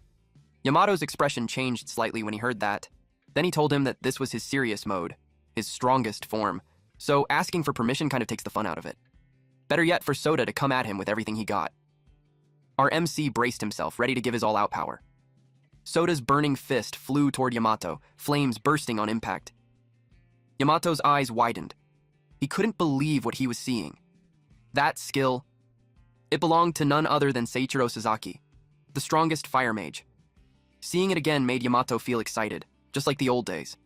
Yamato's expression changed slightly when he heard that. Then he told him that this was his serious mode, his strongest form, so asking for permission kind of takes the fun out of it. Better yet for Soda to come at him with everything he got. Our MC braced himself, ready to give his all-out power. Soda's burning fist flew toward Yamato, flames bursting on impact. Yamato's eyes widened. He couldn't believe what he was seeing. That skill, it belonged to none other than Seiichiro Sasaki, the strongest fire mage. Seeing it again made Yamato feel excited, just like the old days.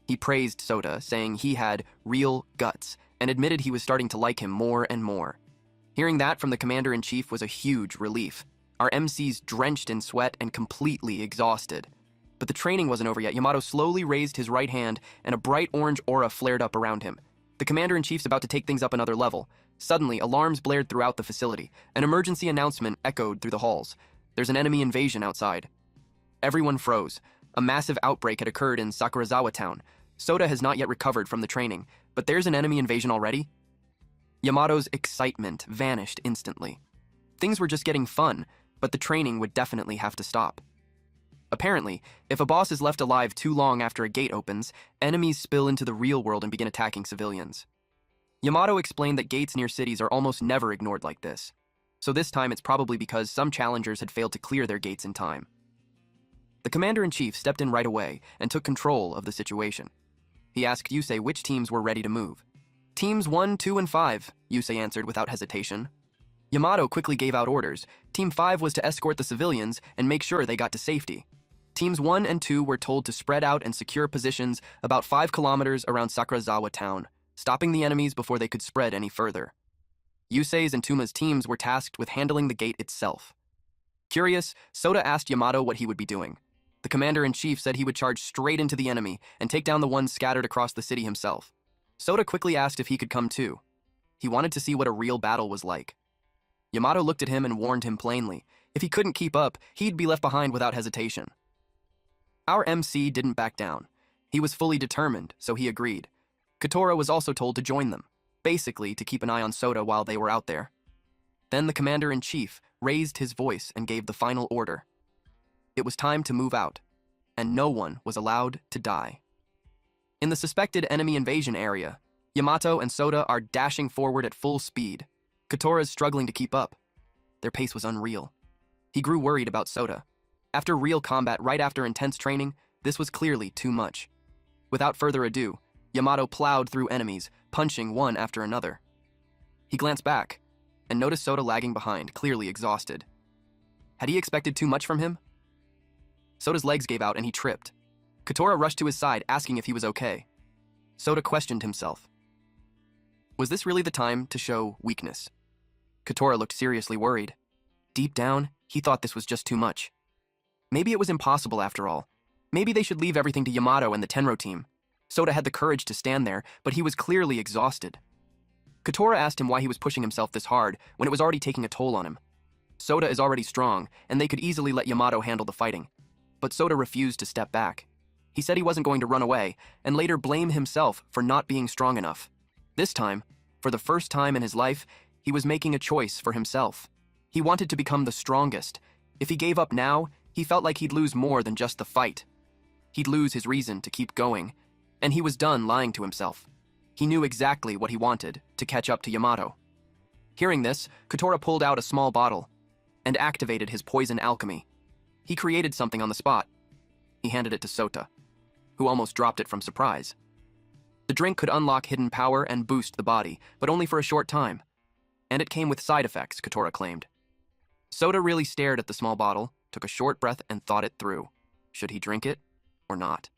He praised Soda, saying he had real guts, and admitted he was starting to like him more and more. Hearing that from the commander-in-chief was a huge relief. Our MCs drenched in sweat and completely exhausted. But the training wasn't over yet. Yamato slowly raised his right hand, and a bright orange aura flared up around him. The commander-in-chief's about to take things up another level. Suddenly, alarms blared throughout the facility. An emergency announcement echoed through the halls. There's an enemy invasion outside. Everyone froze. A massive outbreak had occurred in Sakurazawa town. Soda has not yet recovered from the training, but there's an enemy invasion already? Yamato's excitement vanished instantly. Things were just getting fun, but the training would definitely have to stop. Apparently, if a boss is left alive too long after a gate opens, enemies spill into the real world and begin attacking civilians. Yamato explained that gates near cities are almost never ignored like this, so this time it's probably because some challengers had failed to clear their gates in time. The commander-in-chief stepped in right away and took control of the situation. He asked Yusei which teams were ready to move. Teams 1, 2, and 5, Yusei answered without hesitation. Yamato quickly gave out orders. Team 5 was to escort the civilians and make sure they got to safety. Teams 1 and 2 were told to spread out and secure positions about 5 kilometers around Sakurazawa town, stopping the enemies before they could spread any further. Yusei's and Tuma's teams were tasked with handling the gate itself. Curious, Soda asked Yamato what he would be doing. The commander-in-chief said he would charge straight into the enemy and take down the ones scattered across the city himself. Sota quickly asked if he could come too. He wanted to see what a real battle was like. Yamato looked at him and warned him plainly. If he couldn't keep up, he'd be left behind without hesitation. Our MC didn't back down. He was fully determined, so he agreed. Kotora was also told to join them, basically to keep an eye on Sota while they were out there. Then the commander-in-chief raised his voice and gave the final order. It was time to move out, and no one was allowed to die. In the suspected enemy invasion area, Yamato and Sota are dashing forward at full speed. Kotora's struggling to keep up. Their pace was unreal. He grew worried about Sota. After real combat right after intense training, this was clearly too much. Without further ado, Yamato plowed through enemies, punching one after another. He glanced back and noticed Sota lagging behind, clearly exhausted. Had he expected too much from him? Sota's legs gave out and he tripped. Kotora rushed to his side, asking if he was okay. Sota questioned himself. Was this really the time to show weakness? Kotora looked seriously worried. Deep down, he thought this was just too much. Maybe it was impossible after all. Maybe they should leave everything to Yamato and the Tenro team. Sota had the courage to stand there, but he was clearly exhausted. Kotora asked him why he was pushing himself this hard when it was already taking a toll on him. Sota is already strong, and they could easily let Yamato handle the fighting. But Sota refused to step back. He said he wasn't going to run away, and later blame himself for not being strong enough. This time, for the first time in his life, he was making a choice for himself. He wanted to become the strongest. If he gave up now, he felt like he'd lose more than just the fight. He'd lose his reason to keep going, and he was done lying to himself. He knew exactly what he wanted to catch up to Yamato. Hearing this, Kotora pulled out a small bottle and activated his poison alchemy. He created something on the spot. He handed it to Sota, who almost dropped it from surprise. The drink could unlock hidden power and boost the body, but only for a short time. And it came with side effects, Kotora claimed. Sota really stared at the small bottle, took a short breath, and thought it through. Should he drink it or not?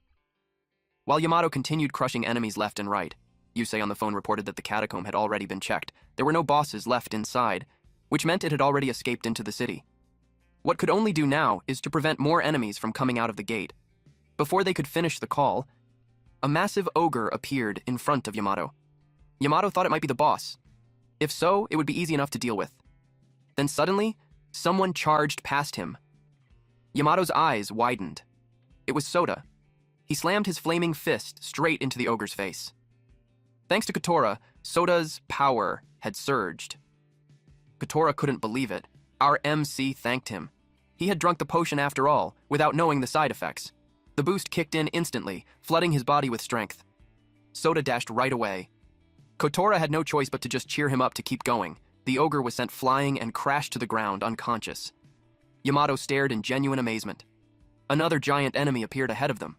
While Yamato continued crushing enemies left and right, Yusei on the phone reported that the catacomb had already been checked. There were no bosses left inside, which meant it had already escaped into the city. What could only do now is to prevent more enemies from coming out of the gate. Before they could finish the call, a massive ogre appeared in front of Yamato. Yamato thought it might be the boss. If so, it would be easy enough to deal with. Then suddenly, someone charged past him. Yamato's eyes widened. It was Sota. He slammed his flaming fist straight into the ogre's face. Thanks to Kotora, Sota's power had surged. Kotora couldn't believe it. Our MC thanked him. He had drunk the potion after all, without knowing the side effects. The boost kicked in instantly, flooding his body with strength. Sota dashed right away. Kotora had no choice but to just cheer him up to keep going. The ogre was sent flying and crashed to the ground unconscious. Yamato stared in genuine amazement. Another giant enemy appeared ahead of them.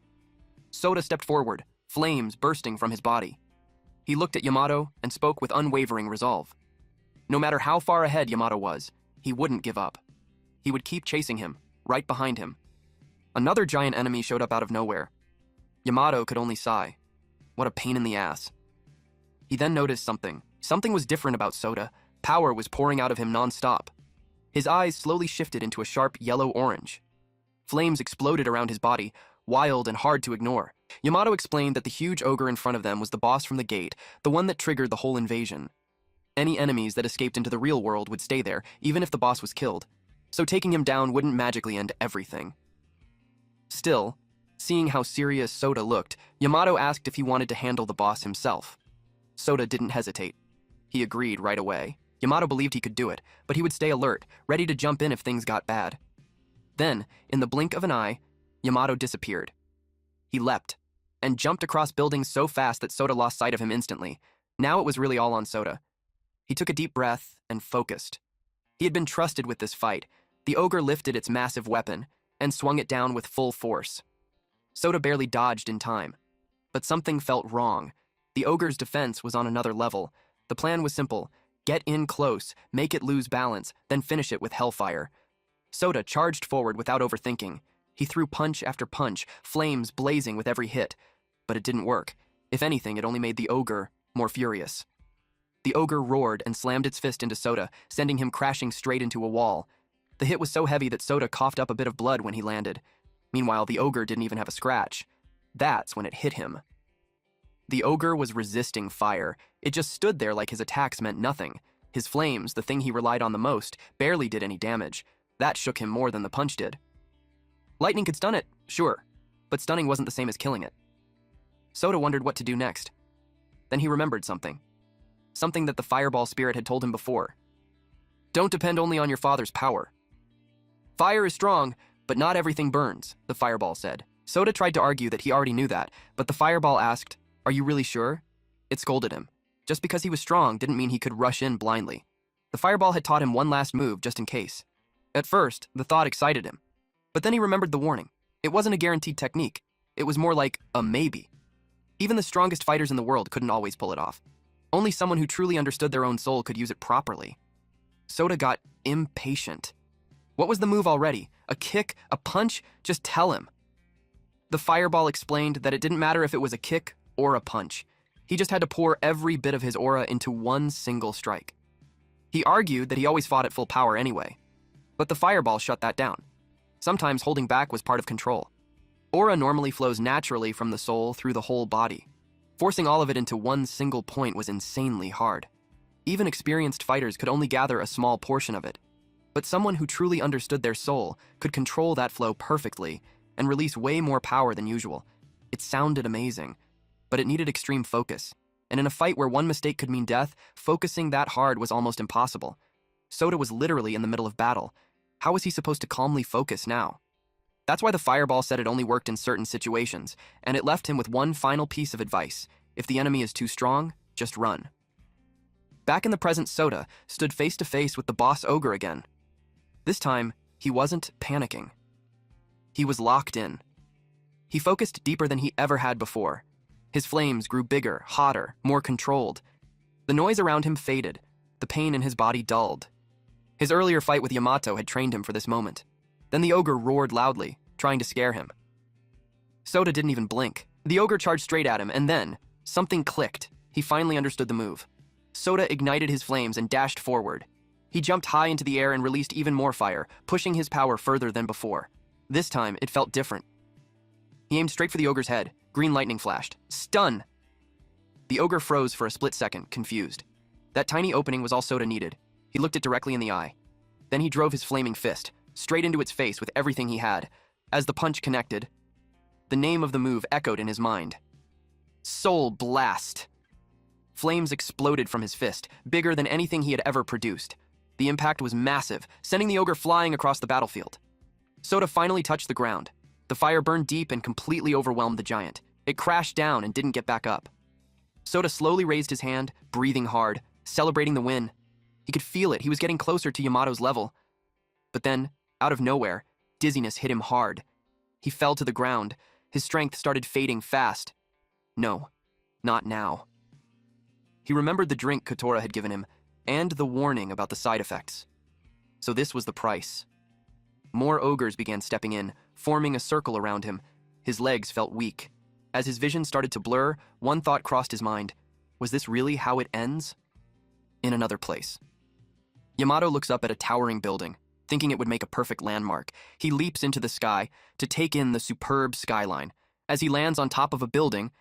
Sota stepped forward, flames bursting from his body. He looked at Yamato and spoke with unwavering resolve. No matter how far ahead Yamato was, he wouldn't give up. He would keep chasing him, right behind him. Another giant enemy showed up out of nowhere. Yamato could only sigh. What a pain in the ass. He then noticed something. Something was different about Sota. Power was pouring out of him non-stop. His eyes slowly shifted into a sharp yellow-orange. Flames exploded around his body, wild and hard to ignore. Yamato explained that the huge ogre in front of them was the boss from the gate, the one that triggered the whole invasion. Any enemies that escaped into the real world would stay there, even if the boss was killed. So taking him down wouldn't magically end everything. Still, seeing how serious Sota looked, Yamato asked if he wanted to handle the boss himself. Sota didn't hesitate. He agreed right away. Yamato believed he could do it, but he would stay alert, ready to jump in if things got bad. Then, in the blink of an eye, Yamato disappeared. He leapt, and jumped across buildings so fast that Sota lost sight of him instantly. Now it was really all on Sota. He took a deep breath and focused. He had been trusted with this fight. The ogre lifted its massive weapon and swung it down with full force. Sota barely dodged in time. But something felt wrong. The ogre's defense was on another level. The plan was simple. Get in close, make it lose balance, then finish it with hellfire. Sota charged forward without overthinking. He threw punch after punch, flames blazing with every hit. But it didn't work. If anything, it only made the ogre more furious. The ogre roared and slammed its fist into Sota, sending him crashing straight into a wall. The hit was so heavy that Sota coughed up a bit of blood when he landed. Meanwhile, the ogre didn't even have a scratch. That's when it hit him. The ogre was resisting fire. It just stood there like his attacks meant nothing. His flames, the thing he relied on the most, barely did any damage. That shook him more than the punch did. Lightning could stun it, sure, but stunning wasn't the same as killing it. Soda wondered what to do next. Then he remembered something. Something that the fireball spirit had told him before. Don't depend only on your father's power. Fire is strong, but not everything burns, the fireball said. Soda tried to argue that he already knew that, but the fireball asked, "Are you really sure?" It scolded him. Just because he was strong didn't mean he could rush in blindly. The fireball had taught him one last move just in case. At first, the thought excited him. But then he remembered the warning. It wasn't a guaranteed technique. It was more like a maybe. Even the strongest fighters in the world couldn't always pull it off. Only someone who truly understood their own soul could use it properly. Soda got impatient. What was the move already? A kick? A punch? Just tell him. The fireball explained that it didn't matter if it was a kick or a punch. He just had to pour every bit of his aura into one single strike. He argued that he always fought at full power anyway. But the fireball shut that down. Sometimes holding back was part of control. Aura normally flows naturally from the soul through the whole body. Forcing all of it into one single point was insanely hard. Even experienced fighters could only gather a small portion of it. But someone who truly understood their soul could control that flow perfectly and release way more power than usual. It sounded amazing, but it needed extreme focus. And in a fight where one mistake could mean death, focusing that hard was almost impossible. Soda was literally in the middle of battle. How was he supposed to calmly focus now? That's why the fireball said it only worked in certain situations, and it left him with one final piece of advice. If the enemy is too strong, just run. Back in the present, Soda stood face to face with the boss ogre again. This time, he wasn't panicking. He was locked in. He focused deeper than he ever had before. His flames grew bigger, hotter, more controlled. The noise around him faded, the pain in his body dulled. His earlier fight with Yamato had trained him for this moment. Then the ogre roared loudly, trying to scare him. Soda didn't even blink. The ogre charged straight at him, and then something clicked. He finally understood the move. Soda ignited his flames and dashed forward. He jumped high into the air and released even more fire, pushing his power further than before. This time, it felt different. He aimed straight for the ogre's head. Green lightning flashed. Stun! The ogre froze for a split second, confused. That tiny opening was all Soda needed. He looked it directly in the eye. Then he drove his flaming fist straight into its face with everything he had. As the punch connected, the name of the move echoed in his mind. Soul Blast! Flames exploded from his fist, bigger than anything he had ever produced. The impact was massive, sending the ogre flying across the battlefield. Soda finally touched the ground. The fire burned deep and completely overwhelmed the giant. It crashed down and didn't get back up. Soda slowly raised his hand, breathing hard, celebrating the win. He could feel it. He was getting closer to Yamato's level. But then, out of nowhere, dizziness hit him hard. He fell to the ground. His strength started fading fast. No, not now. He remembered the drink Kotora had given him, and the warning about the side effects. So this was the price. More ogres began stepping in, forming a circle around him. His legs felt weak. As his vision started to blur, one thought crossed his mind. Was this really how it ends? In another place. Yamato looks up at a towering building, thinking it would make a perfect landmark. He leaps into the sky to take in the superb skyline. As he lands on top of a building,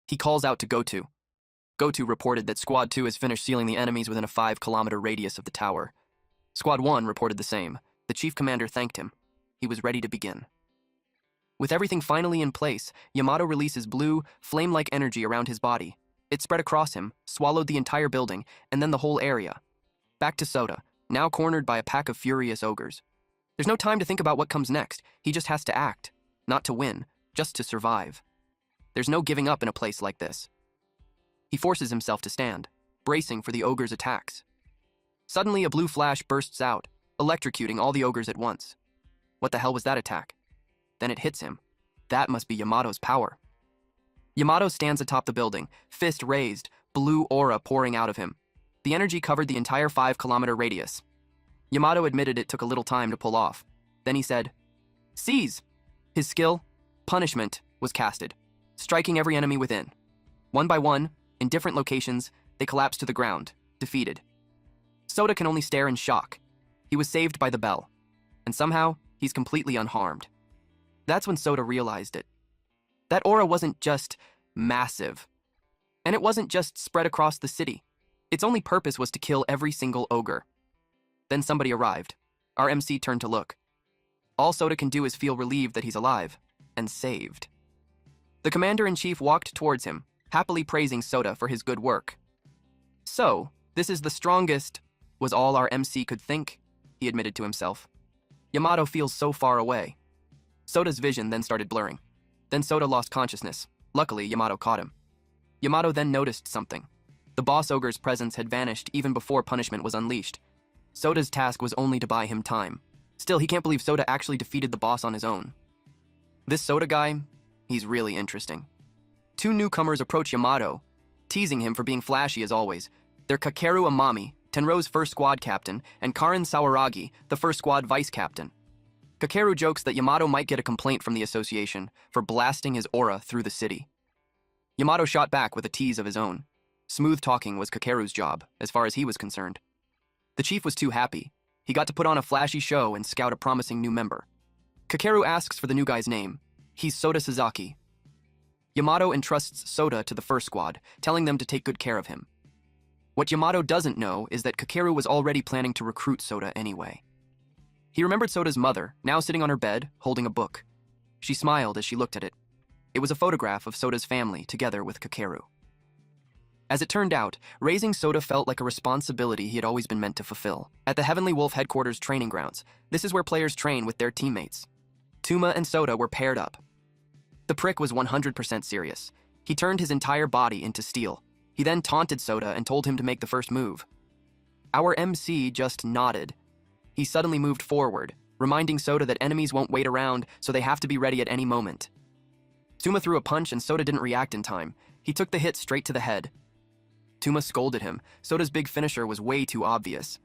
he calls out to Goto. Goto reported that Squad 2 has finished sealing the enemies within a 5-kilometer radius of the tower. Squad 1 reported the same. The chief commander thanked him. He was ready to begin. With everything finally in place, Yamato releases blue, flame-like energy around his body. It spread across him, swallowed the entire building, and then the whole area. Back to Soda, now cornered by a pack of furious ogres. There's no time to think about what comes next. He just has to act. Not to win, just to survive. There's no giving up in a place like this. He forces himself to stand, bracing for the ogre's attacks. Suddenly, a blue flash bursts out, electrocuting all the ogres at once. What the hell was that attack? Then it hits him. That must be Yamato's power. Yamato stands atop the building, fist raised, blue aura pouring out of him. The energy covered the entire 5-kilometer radius. Yamato admitted it took a little time to pull off. Then he said, "Seize!" His skill, Punishment, was casted, striking every enemy within. One by one, in different locations, they collapsed to the ground, defeated. Soda can only stare in shock. He was saved by the bell, and somehow, he's completely unharmed. That's when Soda realized it. That aura wasn't just massive. And it wasn't just spread across the city. Its only purpose was to kill every single ogre. Then somebody arrived. Our MC turned to look. All Soda can do is feel relieved that he's alive and saved. The commander-in-chief walked towards him, happily praising Soda for his good work. So, this is the strongest, was all our MC could think, he admitted to himself. Yamato feels so far away. Soda's vision then started blurring. Then Soda lost consciousness. Luckily, Yamato caught him. Yamato then noticed something. The boss ogre's presence had vanished even before punishment was unleashed. Soda's task was only to buy him time. Still, he can't believe Soda actually defeated the boss on his own. This Soda guy, he's really interesting. Two newcomers approach Yamato, teasing him for being flashy as always. They're Kakeru Amami, Tenro's first squad captain, and Karin Sawaragi, the first squad vice captain. Kakeru jokes that Yamato might get a complaint from the association for blasting his aura through the city. Yamato shot back with a tease of his own. Smooth talking was Kakeru's job, as far as he was concerned. The chief was too happy. He got to put on a flashy show and scout a promising new member. Kakeru asks for the new guy's name. He's Soda Sasaki. Yamato entrusts Soda to the first squad, telling them to take good care of him. What Yamato doesn't know is that Kakeru was already planning to recruit Soda anyway. He remembered Soda's mother, now sitting on her bed, holding a book. She smiled as she looked at it. It was a photograph of Soda's family, together with Kakeru. As it turned out, raising Soda felt like a responsibility he had always been meant to fulfill. At the Heavenly Wolf headquarters training grounds, this is where players train with their teammates. Tuma and Soda were paired up. The prick was 100% serious. He turned his entire body into steel. He then taunted Soda and told him to make the first move. Our MC just nodded. He suddenly moved forward, reminding Soda that enemies won't wait around, so they have to be ready at any moment. Tuma threw a punch and Soda didn't react in time. He took the hit straight to the head. Tuma scolded him. Soda's big finisher was way too obvious.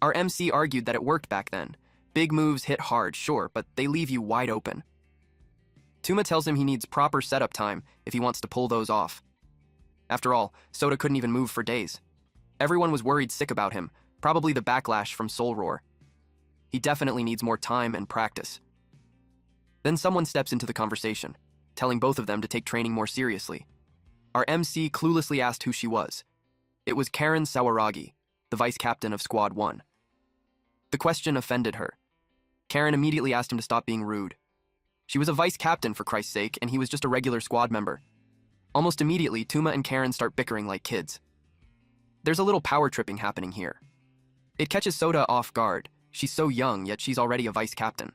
Our MC argued that it worked back then. Big moves hit hard, sure, but they leave you wide open. Tuma tells him he needs proper setup time if he wants to pull those off. After all, Soda couldn't even move for days. Everyone was worried sick about him, probably the backlash from Soul Roar. He definitely needs more time and practice. Then someone steps into the conversation, telling both of them to take training more seriously. Our MC cluelessly asked who she was. It was Karin Sawaragi, the vice captain of Squad 1. The question offended her. Karin immediately asked him to stop being rude. She was a vice captain, for Christ's sake, and he was just a regular squad member. Almost immediately, Tuma and Karin start bickering like kids. There's a little power tripping happening here. It catches Soda off guard. She's so young, yet she's already a vice captain.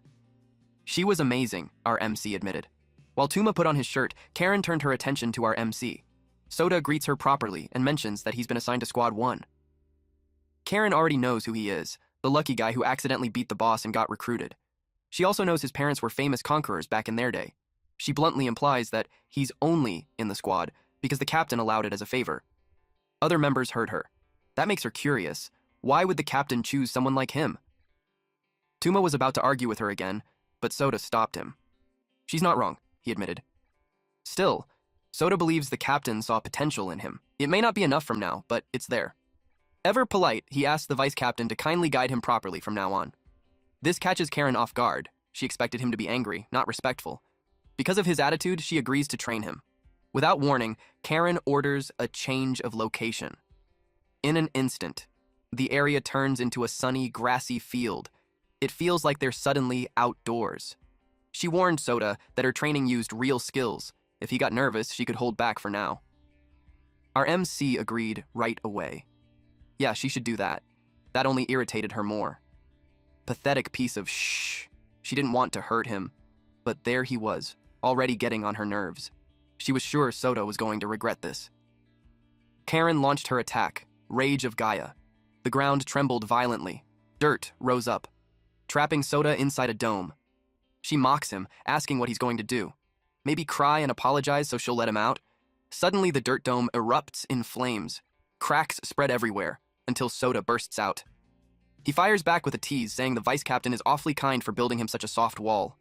She was amazing, our MC admitted. While Tuma put on his shirt, Karin turned her attention to our MC. Soda greets her properly and mentions that he's been assigned to Squad 1. Karin already knows who he is, the lucky guy who accidentally beat the boss and got recruited. She also knows his parents were famous conquerors back in their day. She bluntly implies that he's only in the squad because the captain allowed it as a favor. Other members heard her. That makes her curious. Why would the captain choose someone like him? Tuma was about to argue with her again, but Soda stopped him. She's not wrong, he admitted. Still, Soda believes the captain saw potential in him. It may not be enough from now, but it's there. Ever polite, he asked the vice captain to kindly guide him properly from now on. This catches Karin off guard. She expected him to be angry, not respectful. Because of his attitude, she agrees to train him. Without warning, Karin orders a change of location. In an instant, the area turns into a sunny, grassy field. It feels like they're suddenly outdoors. She warned Soda that her training used real skills. If he got nervous, she could hold back for now. Our MC agreed right away. Yeah, she should do that. That only irritated her more. Pathetic piece of shh. She didn't want to hurt him, but there he was, already getting on her nerves. She was sure Soda was going to regret this. Karin launched her attack, Rage of Gaia. The ground trembled violently. Dirt rose up, trapping Soda inside a dome. She mocks him, asking what he's going to do. Maybe cry and apologize so she'll let him out? Suddenly, the dirt dome erupts in flames. Cracks spread everywhere, until Soda bursts out. He fires back with a tease, saying the vice captain is awfully kind for building him such a soft wall.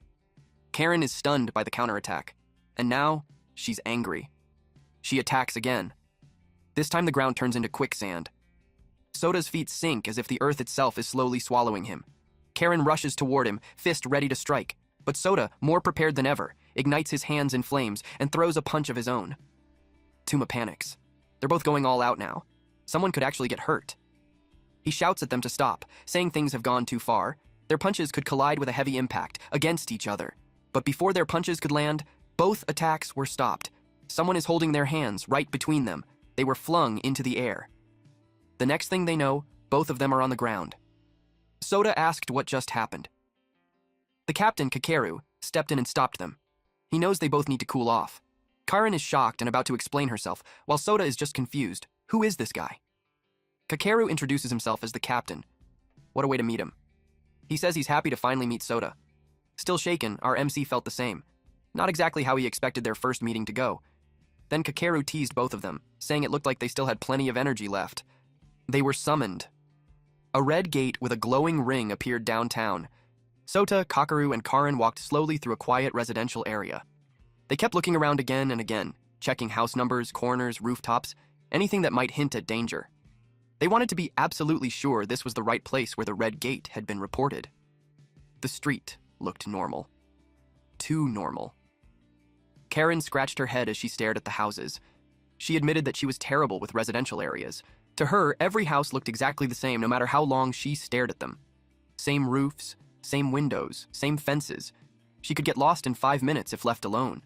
Karin is stunned by the counterattack, and now she's angry. She attacks again. This time the ground turns into quicksand. Soda's feet sink as if the earth itself is slowly swallowing him. Karin rushes toward him, fist ready to strike. But Sota, more prepared than ever, ignites his hands in flames and throws a punch of his own. Tuma panics. They're both going all out now. Someone could actually get hurt. He shouts at them to stop, saying things have gone too far. Their punches could collide with a heavy impact against each other. But before their punches could land, both attacks were stopped. Someone is holding their hands right between them. They were flung into the air. The next thing they know, both of them are on the ground. Sota asked what just happened. The captain, Kakeru, stepped in and stopped them. He knows they both need to cool off. Karin is shocked and about to explain herself, while Sota is just confused. Who is this guy? Kakeru introduces himself as the captain. What a way to meet him. He says he's happy to finally meet Sota. Still shaken, our MC felt the same. Not exactly how he expected their first meeting to go. Then Kakeru teased both of them, saying it looked like they still had plenty of energy left. They were summoned. A red gate with a glowing ring appeared downtown. Sota, Kakeru, and Karin walked slowly through a quiet residential area. They kept looking around again and again, checking house numbers, corners, rooftops, anything that might hint at danger. They wanted to be absolutely sure this was the right place where the red gate had been reported. The street looked normal. Too normal. Karin scratched her head as she stared at the houses. She admitted that she was terrible with residential areas. To her, every house looked exactly the same no matter how long she stared at them. Same roofs, same windows, same fences. She could get lost in 5 minutes if left alone.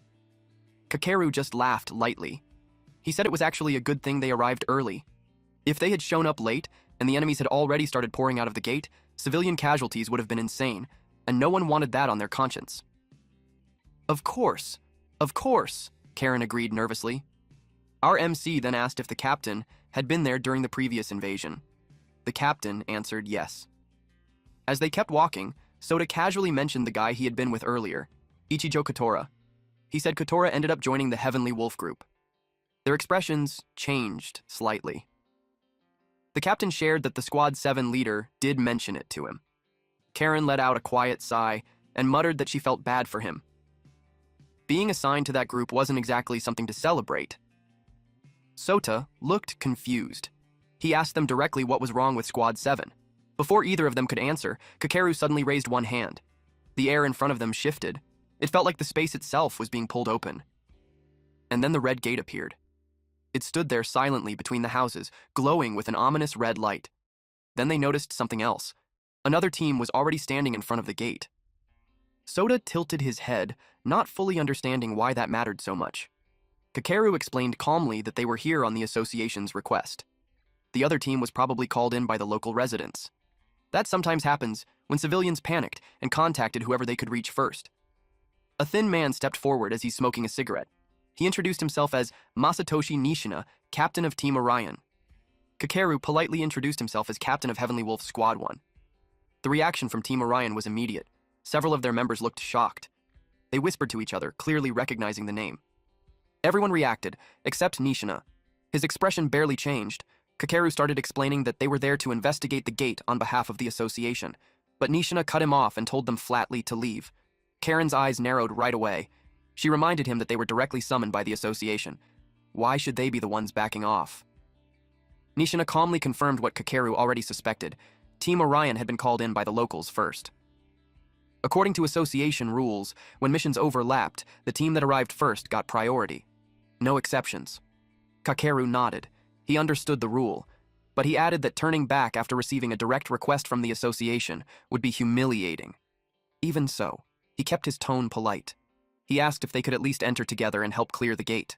Kakeru just laughed lightly. He said it was actually a good thing they arrived early. If they had shown up late, and the enemies had already started pouring out of the gate, civilian casualties would have been insane, and no one wanted that on their conscience. Of course, Karin agreed nervously. Our MC then asked if the captain had been there during the previous invasion. The captain answered yes. As they kept walking, Sota casually mentioned the guy he had been with earlier, Ichijo Kotora. He said Kotora ended up joining the Heavenly Wolf group. Their expressions changed slightly. The captain shared that the Squad 7 leader did mention it to him. Karin let out a quiet sigh and muttered that she felt bad for him. Being assigned to that group wasn't exactly something to celebrate. Sota looked confused. He asked them directly what was wrong with Squad 7. Before either of them could answer, Kakeru suddenly raised one hand. The air in front of them shifted. It felt like the space itself was being pulled open. And then the red gate appeared. It stood there silently between the houses, glowing with an ominous red light. Then they noticed something else. Another team was already standing in front of the gate. Sota tilted his head, not fully understanding why that mattered so much. Kakeru explained calmly that they were here on the association's request. The other team was probably called in by the local residents. That sometimes happens when civilians panicked and contacted whoever they could reach first. A thin man stepped forward as he's smoking a cigarette. He introduced himself as Masatoshi Nishina, captain of Team Orion. Kakeru politely introduced himself as captain of Heavenly Wolf Squad 1. The reaction from Team Orion was immediate. Several of their members looked shocked. They whispered to each other, clearly recognizing the name. Everyone reacted, except Nishina. His expression barely changed. Kakeru started explaining that they were there to investigate the gate on behalf of the association, but Nishina cut him off and told them flatly to leave. Karen's eyes narrowed right away. She reminded him that they were directly summoned by the association. Why should they be the ones backing off? Nishina calmly confirmed what Kakeru already suspected. Team Orion had been called in by the locals first. According to association rules, when missions overlapped, the team that arrived first got priority. No exceptions. Kakeru nodded. He understood the rule, but he added that turning back after receiving a direct request from the association would be humiliating. Even so, he kept his tone polite. He asked if they could at least enter together and help clear the gate.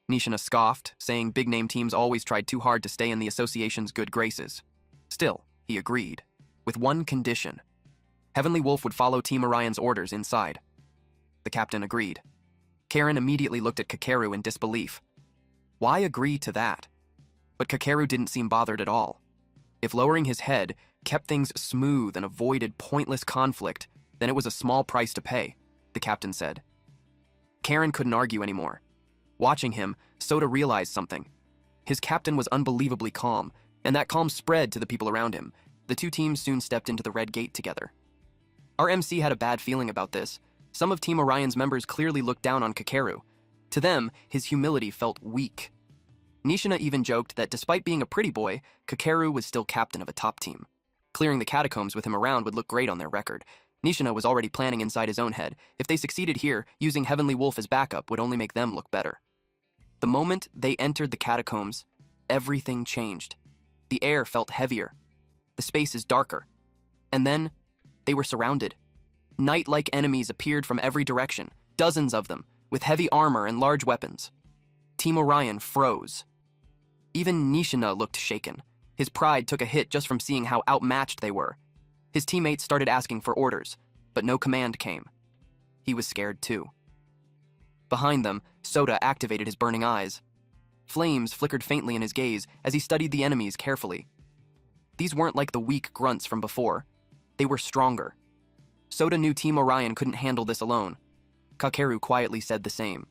Nishina scoffed, saying big-name teams always tried too hard to stay in the association's good graces. Still, he agreed, with one condition. Heavenly Wolf would follow Team Orion's orders inside. The captain agreed. Karin immediately looked at Kakeru in disbelief. Why agree to that? But Kakeru didn't seem bothered at all. If lowering his head kept things smooth and avoided pointless conflict, then it was a small price to pay, the captain said. Karin couldn't argue anymore. Watching him, Sota realized something. His captain was unbelievably calm, and that calm spread to the people around him. The two teams soon stepped into the red gate together. Our MC had a bad feeling about this. Some of Team Orion's members clearly looked down on Kakeru. To them, his humility felt weak. Nishina even joked that despite being a pretty boy, Kakeru was still captain of a top team. Clearing the catacombs with him around would look great on their record. Nishina was already planning inside his own head. If they succeeded here, using Heavenly Wolf as backup would only make them look better. The moment they entered the catacombs, everything changed. The air felt heavier. The spaces darker. And then, they were surrounded. Knight-like enemies appeared from every direction, dozens of them, with heavy armor and large weapons. Team Orion froze. Even Nishina looked shaken. His pride took a hit just from seeing how outmatched they were. His teammates started asking for orders, but no command came. He was scared too. Behind them, Soda activated his burning eyes. Flames flickered faintly in his gaze as he studied the enemies carefully. These weren't like the weak grunts from before. They were stronger. Soda knew Team Orion couldn't handle this alone. Kakeru quietly said the same.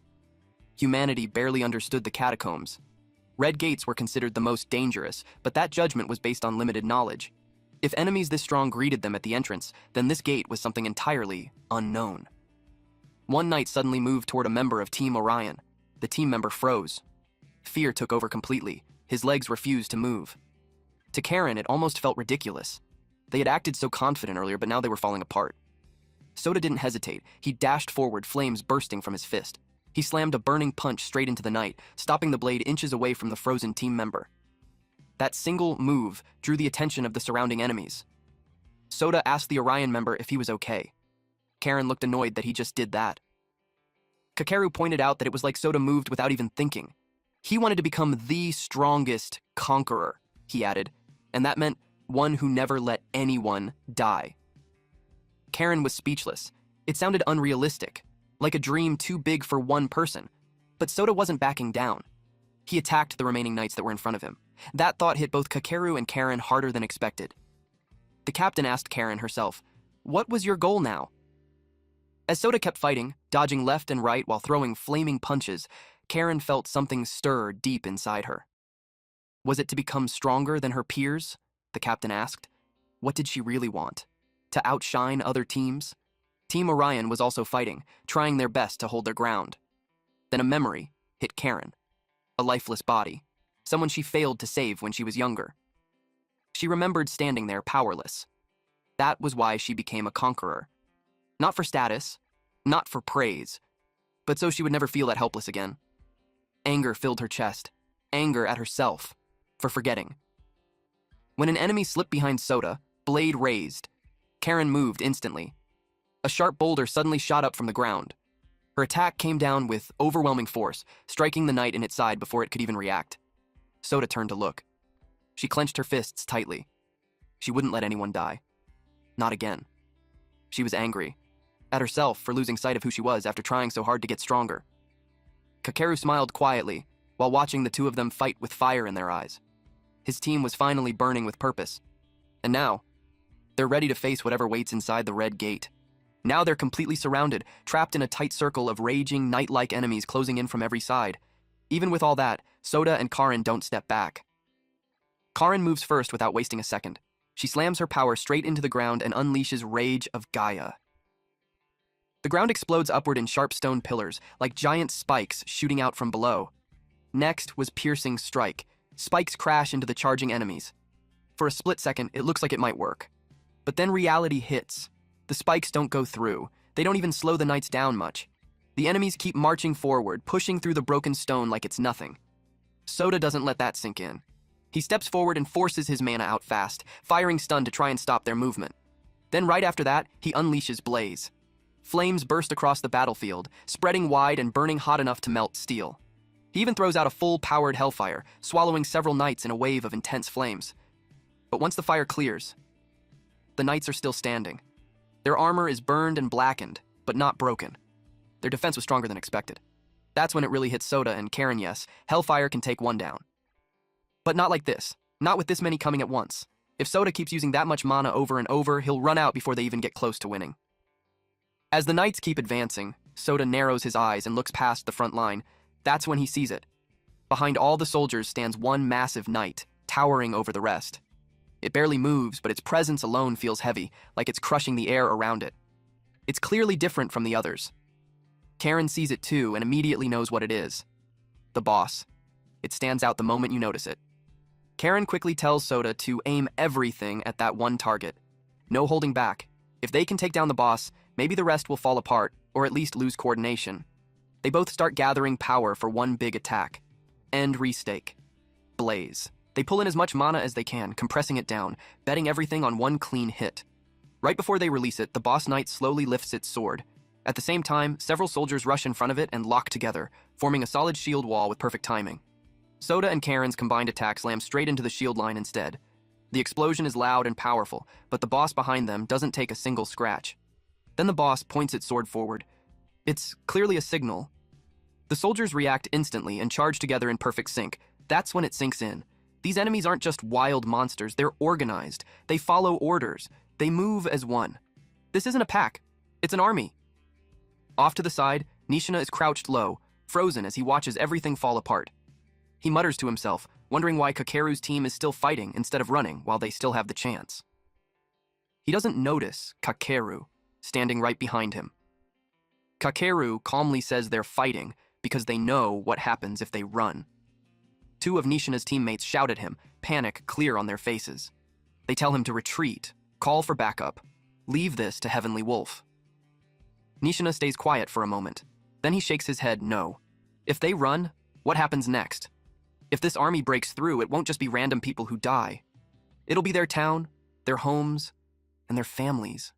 Humanity barely understood the catacombs. Red gates were considered the most dangerous, but that judgment was based on limited knowledge. If enemies this strong greeted them at the entrance, then this gate was something entirely unknown. One knight suddenly moved toward a member of Team Orion. The team member froze. Fear took over completely. His legs refused to move. To Karen, it almost felt ridiculous. They had acted so confident earlier, but now they were falling apart. Soda didn't hesitate. He dashed forward, flames bursting from his fist. He slammed a burning punch straight into the knight, stopping the blade inches away from the frozen team member. That single move drew the attention of the surrounding enemies. Soda asked the Orion member if he was okay. Karen looked annoyed that he just did that. Kakeru pointed out that it was like Soda moved without even thinking. He wanted to become the strongest conqueror, he added, and that meant one who never let anyone die. Karen was speechless. It sounded unrealistic, like a dream too big for one person, but Soda wasn't backing down. He attacked the remaining knights that were in front of him. That thought hit both Kakeru and Karen harder than expected. The captain asked Karen herself, "What was your goal now?" As Soda kept fighting, dodging left and right while throwing flaming punches, Karen felt something stir deep inside her. Was it to become stronger than her peers? The captain asked. What did she really want? To outshine other teams? Team Orion was also fighting, trying their best to hold their ground. Then a memory hit Karen. A lifeless body. Someone she failed to save when she was younger. She remembered standing there powerless. That was why she became a conqueror. Not for status, not for praise, but so she would never feel that helpless again. Anger filled her chest. Anger at herself for forgetting. When an enemy slipped behind Soda, blade raised. Karen moved instantly. A sharp boulder suddenly shot up from the ground. Her attack came down with overwhelming force, striking the knight in its side before it could even react. Soda turned to look. She clenched her fists tightly. She wouldn't let anyone die. Not again. She was angry. At herself for losing sight of who she was after trying so hard to get stronger. Kakeru smiled quietly while watching the two of them fight with fire in their eyes. His team was finally burning with purpose. And now, they're ready to face whatever waits inside the red gate. Now they're completely surrounded, trapped in a tight circle of raging, knight-like enemies closing in from every side. Even with all that, Soda and Karen don't step back. Karen moves first without wasting a second. She slams her power straight into the ground and unleashes Rage of Gaia. The ground explodes upward in sharp stone pillars, like giant spikes shooting out from below. Next was Piercing Strike. Spikes crash into the charging enemies. For a split second, it looks like it might work. But then reality hits. The spikes don't go through. They don't even slow the knights down much. The enemies keep marching forward, pushing through the broken stone like it's nothing. Soda doesn't let that sink in. He steps forward and forces his mana out fast, firing stun to try and stop their movement. Then right after that, he unleashes Blaze. Flames burst across the battlefield, spreading wide and burning hot enough to melt steel. He even throws out a full-powered hellfire, swallowing several knights in a wave of intense flames. But once the fire clears, the knights are still standing. Their armor is burned and blackened, but not broken. Their defense was stronger than expected. That's when it really hits Soda and Karen. Yes, hellfire can take one down. But not like this. Not with this many coming at once. If Soda keeps using that much mana over and over, he'll run out before they even get close to winning. As the knights keep advancing, Soda narrows his eyes and looks past the front line. That's when he sees it. Behind all the soldiers stands one massive knight, towering over the rest. It barely moves, but its presence alone feels heavy, like it's crushing the air around it. It's clearly different from the others. Karen sees it too and immediately knows what it is. The boss. It stands out the moment you notice it. Karen quickly tells Soda to aim everything at that one target. No holding back. If they can take down the boss, maybe the rest will fall apart, or at least lose coordination. They both start gathering power for one big attack. End restake. Blaze. They pull in as much mana as they can, compressing it down, betting everything on one clean hit. Right before they release it, the boss knight slowly lifts its sword. At the same time, several soldiers rush in front of it and lock together, forming a solid shield wall with perfect timing. Soda and Karen's combined attack slams straight into the shield line instead. The explosion is loud and powerful, but the boss behind them doesn't take a single scratch. Then the boss points its sword forward. It's clearly a signal. The soldiers react instantly and charge together in perfect sync. That's when it sinks in. These enemies aren't just wild monsters, they're organized. They follow orders. They move as one. This isn't a pack, it's an army. Off to the side, Nishina is crouched low, frozen as he watches everything fall apart. He mutters to himself, wondering why Kakeru's team is still fighting instead of running while they still have the chance. He doesn't notice Kakeru, standing right behind him. Kakeru calmly says they're fighting because they know what happens if they run. Two of Nishina's teammates shout at him, panic clear on their faces. They tell him to retreat, call for backup, leave this to Heavenly Wolf. Nishina stays quiet for a moment. Then he shakes his head no. If they run, what happens next? If this army breaks through, it won't just be random people who die. It'll be their town, their homes, and their families.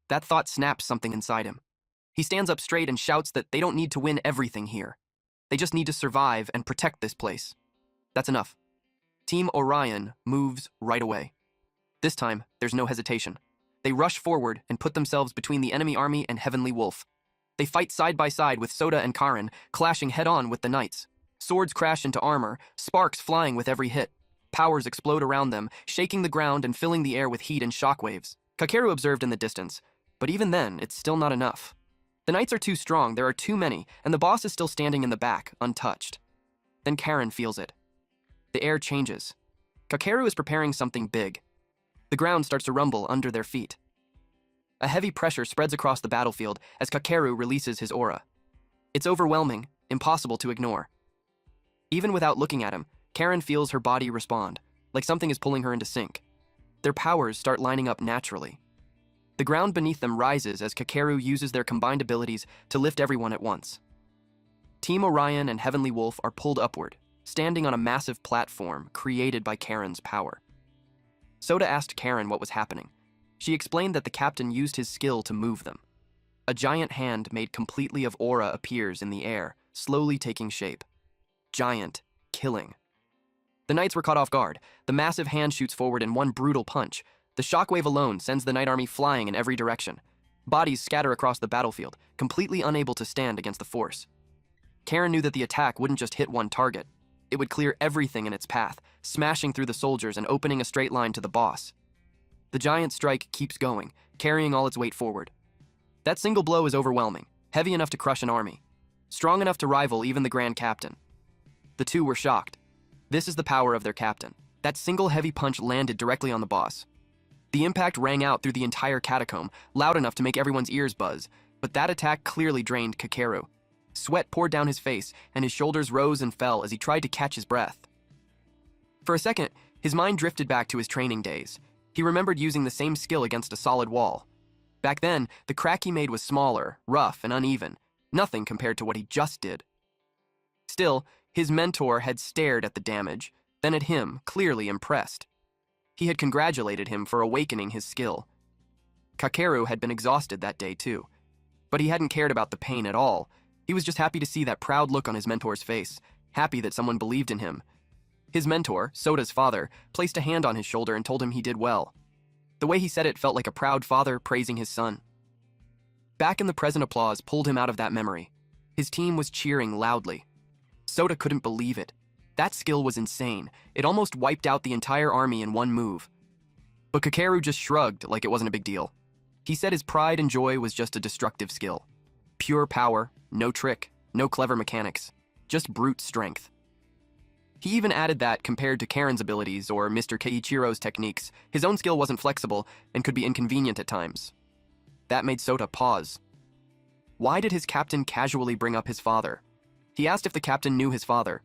That thought snaps something inside him. He stands up straight and shouts that they don't need to win everything here. They just need to survive and protect this place. That's enough. Team Orion moves right away. This time, there's no hesitation. They rush forward and put themselves between the enemy army and Heavenly Wolf. They fight side by side with Soda and Karen, clashing head-on with the knights. Swords crash into armor, sparks flying with every hit. Powers explode around them, shaking the ground and filling the air with heat and shockwaves. Kakeru observed in the distance, but even then, it's still not enough. The knights are too strong, there are too many, and the boss is still standing in the back, untouched. Then Karen feels it. The air changes. Kakeru is preparing something big. The ground starts to rumble under their feet. A heavy pressure spreads across the battlefield as Kakeru releases his aura. It's overwhelming, impossible to ignore. Even without looking at him, Karen feels her body respond, like something is pulling her into sync. Their powers start lining up naturally. The ground beneath them rises as Kakeru uses their combined abilities to lift everyone at once. Team Orion and Heavenly Wolf are pulled upward, standing on a massive platform created by Karen's power. Soda asked Karen what was happening. She explained that the captain used his skill to move them. A giant hand made completely of aura appears in the air, slowly taking shape. Giant, killing. The knights were caught off guard. The massive hand shoots forward in one brutal punch. The shockwave alone sends the knight army flying in every direction. Bodies scatter across the battlefield, completely unable to stand against the force. Karen knew that the attack wouldn't just hit one target. It would clear everything in its path, smashing through the soldiers and opening a straight line to the boss. The giant strike keeps going, carrying all its weight forward. That single blow is overwhelming, heavy enough to crush an army, strong enough to rival even the Grand Captain. The two were shocked. This is the power of their captain. That single heavy punch landed directly on the boss. The impact rang out through the entire catacomb, loud enough to make everyone's ears buzz, but that attack clearly drained Kakeru. Sweat poured down his face, and his shoulders rose and fell as he tried to catch his breath. For a second, his mind drifted back to his training days. He remembered using the same skill against a solid wall. Back then, the crack he made was smaller, rough, and uneven, nothing compared to what he just did. Still, his mentor had stared at the damage, then at him, clearly impressed. He had congratulated him for awakening his skill. Kakeru had been exhausted that day too, but he hadn't cared about the pain at all. He was just happy to see that proud look on his mentor's face, happy that someone believed in him. His mentor, Soda's father, placed a hand on his shoulder and told him he did well. The way he said it felt like a proud father praising his son. Back in the present, applause pulled him out of that memory. His team was cheering loudly. Soda couldn't believe it. That skill was insane. It almost wiped out the entire army in one move. But Kakeru just shrugged like it wasn't a big deal. He said his pride and joy was just a destructive skill. Pure power, no trick, no clever mechanics, just brute strength. He even added that, compared to Karen's abilities or Mr. Keiichiro's techniques, his own skill wasn't flexible and could be inconvenient at times. That made Soda pause. Why did his captain casually bring up his father? He asked if the captain knew his father.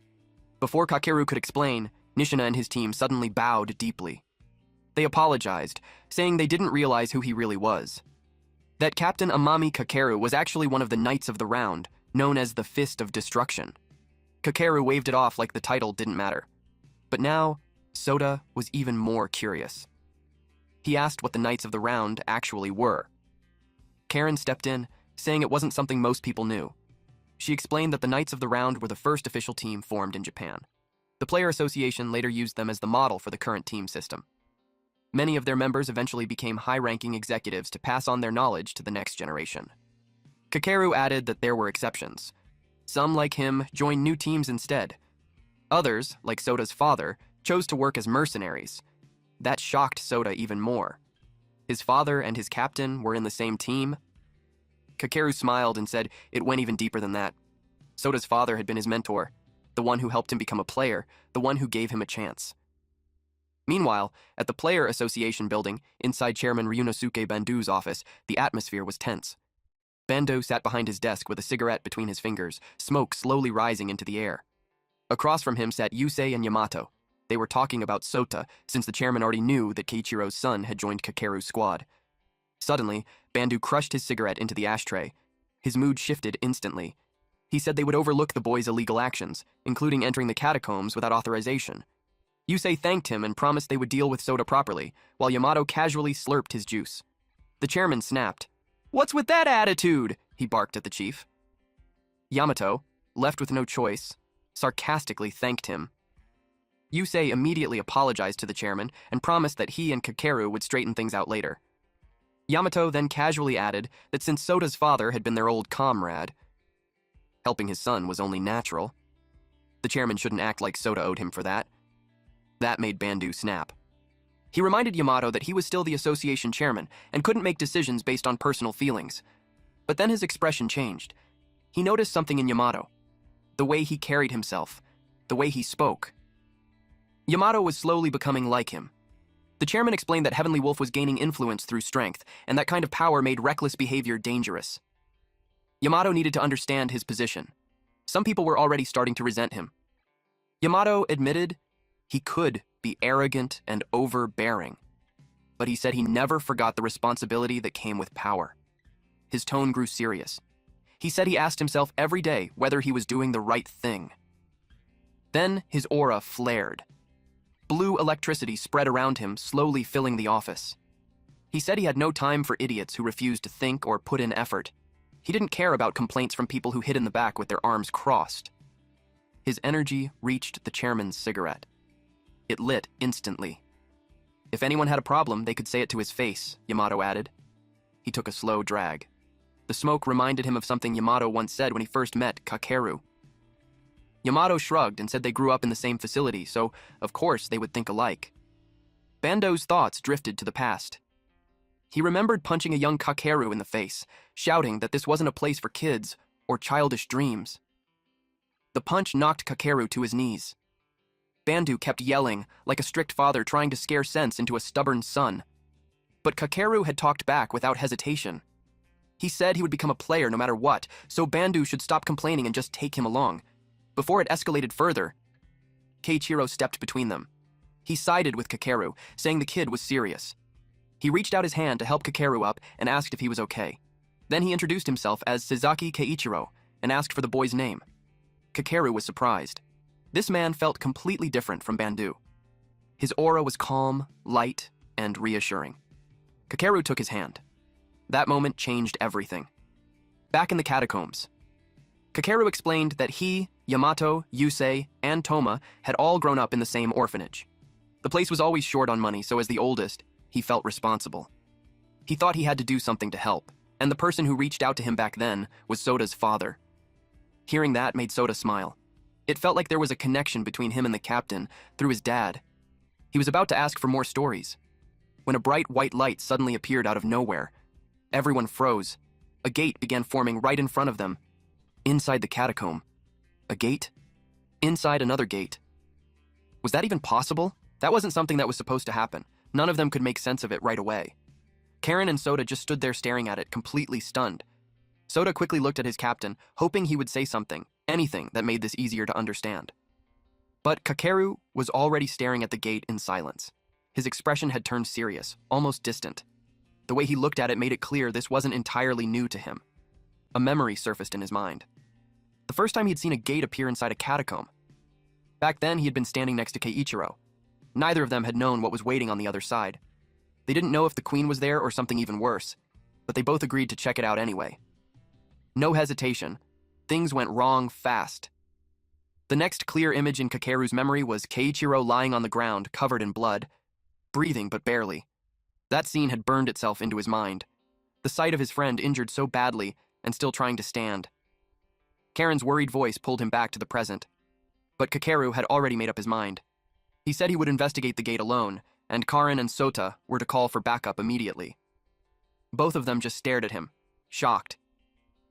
Before Kakeru could explain, Nishina and his team suddenly bowed deeply. They apologized, saying they didn't realize who he really was. That Captain Amami Kakeru was actually one of the Knights of the Round, known as the Fist of Destruction. Kakeru waved it off like the title didn't matter. But now, Sota was even more curious. He asked what the Knights of the Round actually were. Karen stepped in, saying it wasn't something most people knew. She explained that the Knights of the Round were the first official team formed in Japan. The Player Association later used them as the model for the current team system. Many of their members eventually became high-ranking executives to pass on their knowledge to the next generation. Kakeru added that there were exceptions. Some, like him, joined new teams instead. Others, like Sota's father, chose to work as mercenaries. That shocked Sota even more. His father and his captain were in the same team. Kakeru smiled and said it went even deeper than that. Sota's father had been his mentor, the one who helped him become a player, the one who gave him a chance. Meanwhile, at the Player Association building, inside Chairman Ryunosuke Bando's office, the atmosphere was tense. Bando sat behind his desk with a cigarette between his fingers, smoke slowly rising into the air. Across from him sat Yusei and Yamato. They were talking about Sota, since the chairman already knew that Keiichiro's son had joined Kakeru's squad. Suddenly, Bando crushed his cigarette into the ashtray. His mood shifted instantly. He said they would overlook the boys' illegal actions, including entering the catacombs without authorization. Yusei thanked him and promised they would deal with Sota properly, while Yamato casually slurped his juice. The chairman snapped. "What's with that attitude?" he barked at the chief. Yamato, left with no choice, sarcastically thanked him. Yusei immediately apologized to the chairman and promised that he and Kakeru would straighten things out later. Yamato then casually added that since Sota's father had been their old comrade, helping his son was only natural. The chairman shouldn't act like Sota owed him for that. That made Bando snap. He reminded Yamato that he was still the association chairman and couldn't make decisions based on personal feelings. But then his expression changed. He noticed something in Yamato. The way he carried himself. The way he spoke. Yamato was slowly becoming like him. The chairman explained that Heavenly Wolf was gaining influence through strength, and that kind of power made reckless behavior dangerous. Yamato needed to understand his position. Some people were already starting to resent him. Yamato admitted he could be arrogant and overbearing, but he said he never forgot the responsibility that came with power. His tone grew serious. He said he asked himself every day whether he was doing the right thing. Then his aura flared. Blue electricity spread around him, slowly filling the office. He said he had no time for idiots who refused to think or put in effort. He didn't care about complaints from people who hid in the back with their arms crossed. His energy reached the chairman's cigarette. It lit instantly. If anyone had a problem, they could say it to his face, Yamato added. He took a slow drag. The smoke reminded him of something Yamato once said when he first met Kakeru. Yamato shrugged and said they grew up in the same facility, so of course they would think alike. Bando's thoughts drifted to the past. He remembered punching a young Kakeru in the face, shouting that this wasn't a place for kids or childish dreams. The punch knocked Kakeru to his knees. Bando kept yelling, like a strict father trying to scare sense into a stubborn son. But Kakeru had talked back without hesitation. He said he would become a player no matter what, so Bando should stop complaining and just take him along. Before it escalated further, Keiichiro stepped between them. He sided with Kakeru, saying the kid was serious. He reached out his hand to help Kakeru up and asked if he was okay. Then he introduced himself as Sasaki Keiichiro and asked for the boy's name. Kakeru was surprised. This man felt completely different from Bando. His aura was calm, light, and reassuring. Kakeru took his hand. That moment changed everything. Back in the catacombs, Kakeru explained that he, Yamato, Yusei, and Toma had all grown up in the same orphanage. The place was always short on money, so as the oldest, he felt responsible. He thought he had to do something to help, and the person who reached out to him back then was Sota's father. Hearing that made Sota smile. It felt like there was a connection between him and the captain through his dad. He was about to ask for more stories, when a bright white light suddenly appeared out of nowhere. Everyone froze. A gate began forming right in front of them. Inside the catacomb. A gate? Inside another gate. Was that even possible? That wasn't something that was supposed to happen. None of them could make sense of it right away. Karen and Sota just stood there staring at it, completely stunned. Sota quickly looked at his captain, hoping he would say something, anything that made this easier to understand. But Kakeru was already staring at the gate in silence. His expression had turned serious, almost distant. The way he looked at it made it clear this wasn't entirely new to him. A memory surfaced in his mind. The first time he'd seen a gate appear inside a catacomb. Back then, he had been standing next to Keiichiro. Neither of them had known what was waiting on the other side. They didn't know if the queen was there or something even worse, but they both agreed to check it out anyway. No hesitation. Things went wrong fast. The next clear image in Kakeru's memory was Keiichiro lying on the ground, covered in blood, breathing but barely. That scene had burned itself into his mind. The sight of his friend injured so badly and still trying to stand. Karen's worried voice pulled him back to the present. But Kakeru had already made up his mind. He said he would investigate the gate alone, and Karen and Sota were to call for backup immediately. Both of them just stared at him, shocked.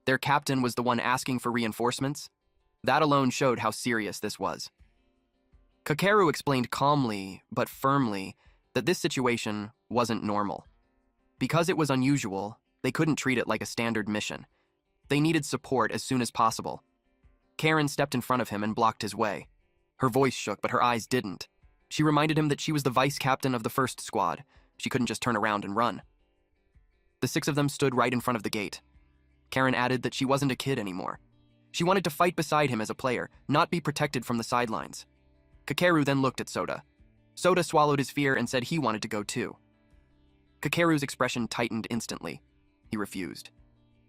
Their captain was the one asking for reinforcements. That alone showed how serious this was. Kakeru explained calmly, but firmly, that this situation wasn't normal. Because it was unusual, they couldn't treat it like a standard mission. They needed support as soon as possible. Karen stepped in front of him and blocked his way. Her voice shook, but her eyes didn't. She reminded him that she was the vice captain of the first squad. She couldn't just turn around and run. The six of them stood right in front of the gate. Karen added that she wasn't a kid anymore. She wanted to fight beside him as a player, not be protected from the sidelines. Kakeru then looked at Sota. Sota swallowed his fear and said he wanted to go too. Kakeru's expression tightened instantly. He refused.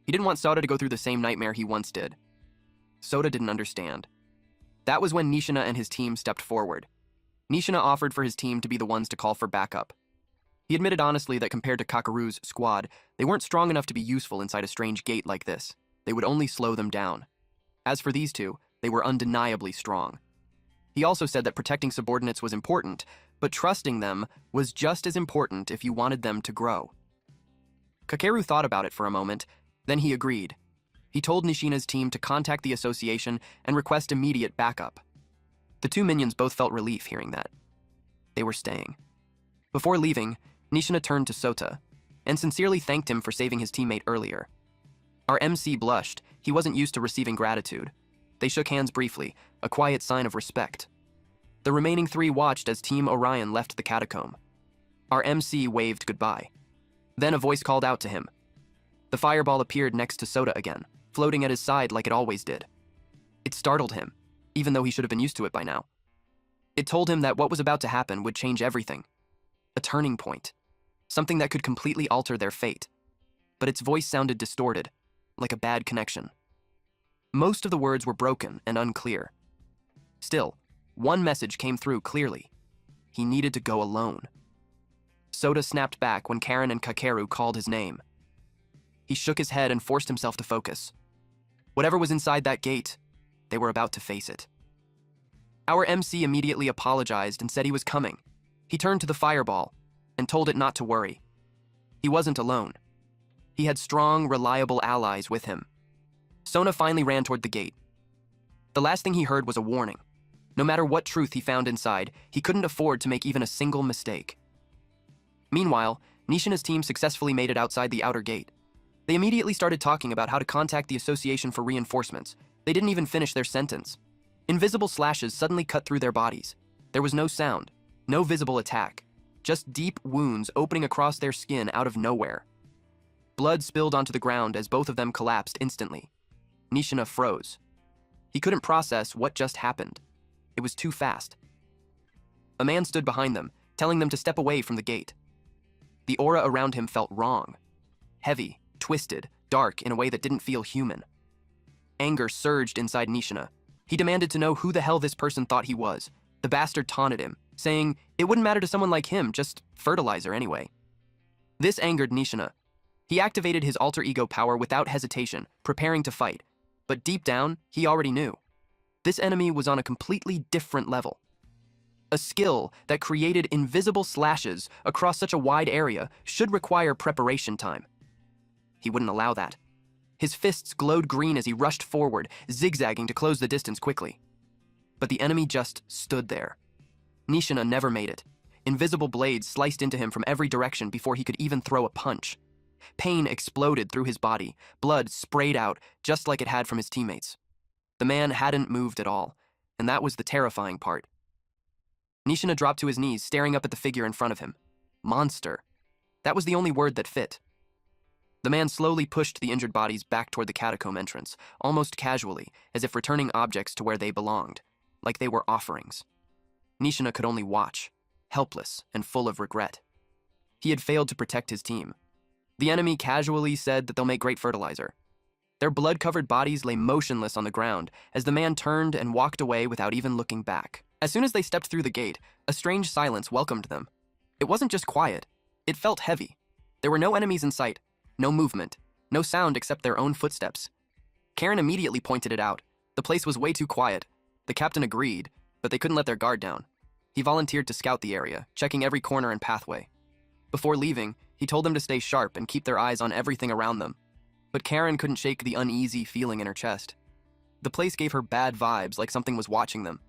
He didn't want Sota to go through the same nightmare he once did. Sota didn't understand. That was when Nishina and his team stepped forward. Nishina offered for his team to be the ones to call for backup. He admitted honestly that compared to Kakeru's squad, they weren't strong enough to be useful inside a strange gate like this. They would only slow them down. As for these two, they were undeniably strong. He also said that protecting subordinates was important, but trusting them was just as important if you wanted them to grow. Kakeru thought about it for a moment, then he agreed. He told Nishina's team to contact the association and request immediate backup. The two minions both felt relief hearing that. They were staying. Before leaving, Nishina turned to Sota and sincerely thanked him for saving his teammate earlier. Our MC blushed. He wasn't used to receiving gratitude. They shook hands briefly, a quiet sign of respect. The remaining three watched as Team Orion left the catacomb. Our MC waved goodbye. Then a voice called out to him. The fireball appeared next to Sota again, floating at his side like it always did. It startled him, even though he should have been used to it by now. It told him that what was about to happen would change everything. A turning point. Something that could completely alter their fate. But its voice sounded distorted, like a bad connection. Most of the words were broken and unclear. Still, one message came through clearly. He needed to go alone. Sota snapped back when Karen and Kakeru called his name. He shook his head and forced himself to focus. Whatever was inside that gate, they were about to face it. Our MC immediately apologized and said he was coming. He turned to the fireball and told it not to worry. He wasn't alone. He had strong, reliable allies with him. Sona finally ran toward the gate. The last thing he heard was a warning. No matter what truth he found inside, he couldn't afford to make even a single mistake. Meanwhile, Nishina's team successfully made it outside the outer gate. They immediately started talking about how to contact the association for reinforcements. They didn't even finish their sentence. Invisible slashes suddenly cut through their bodies. There was no sound, no visible attack, just deep wounds opening across their skin out of nowhere. Blood spilled onto the ground as both of them collapsed instantly. Nishina froze. He couldn't process what just happened. It was too fast. A man stood behind them, telling them to step away from the gate. The aura around him felt wrong. Heavy, twisted, dark in a way that didn't feel human. Anger surged inside Nishina. He demanded to know who the hell this person thought he was. The bastard taunted him, saying it wouldn't matter to someone like him, just fertilizer anyway. This angered Nishina. He activated his alter ego power without hesitation, preparing to fight. But deep down, he already knew. This enemy was on a completely different level. A skill that created invisible slashes across such a wide area should require preparation time. He wouldn't allow that. His fists glowed green as he rushed forward, zigzagging to close the distance quickly. But the enemy just stood there. Nishina never made it. Invisible blades sliced into him from every direction before he could even throw a punch. Pain exploded through his body, blood sprayed out just like it had from his teammates. The man hadn't moved at all, and that was the terrifying part. Nishina dropped to his knees, staring up at the figure in front of him. Monster. That was the only word that fit. The man slowly pushed the injured bodies back toward the catacomb entrance, almost casually, as if returning objects to where they belonged, like they were offerings. Nishina could only watch, helpless and full of regret. He had failed to protect his team. The enemy casually said that they'll make great fertilizer. Their blood-covered bodies lay motionless on the ground as the man turned and walked away without even looking back. As soon as they stepped through the gate, a strange silence welcomed them. It wasn't just quiet, it felt heavy. There were no enemies in sight, no movement, no sound except their own footsteps. Karen immediately pointed it out. The place was way too quiet. The captain agreed, but they couldn't let their guard down. He volunteered to scout the area, checking every corner and pathway. Before leaving, he told them to stay sharp and keep their eyes on everything around them. But Karen couldn't shake the uneasy feeling in her chest. The place gave her bad vibes, like something was watching them.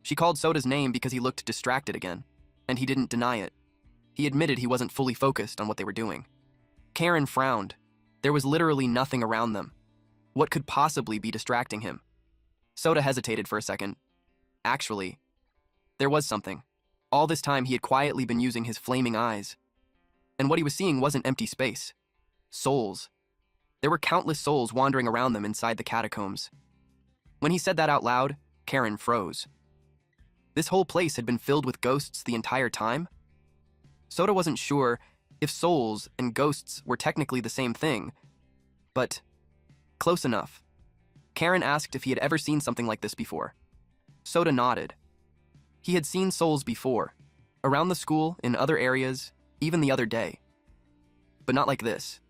She called Soda's name because he looked distracted again, and he didn't deny it. He admitted he wasn't fully focused on what they were doing. Karen frowned. There was literally nothing around them. What could possibly be distracting him? Soda hesitated for a second. Actually, there was something. All this time he had quietly been using his flaming eyes. And what he was seeing wasn't empty space. Souls. There were countless souls wandering around them inside the catacombs. When he said that out loud, Karen froze. This whole place had been filled with ghosts the entire time? Soda wasn't sure if souls and ghosts were technically the same thing, but close enough. Karen asked if he had ever seen something like this before. Soda nodded. He had seen souls before, around the school, in other areas, even the other day. But not like this.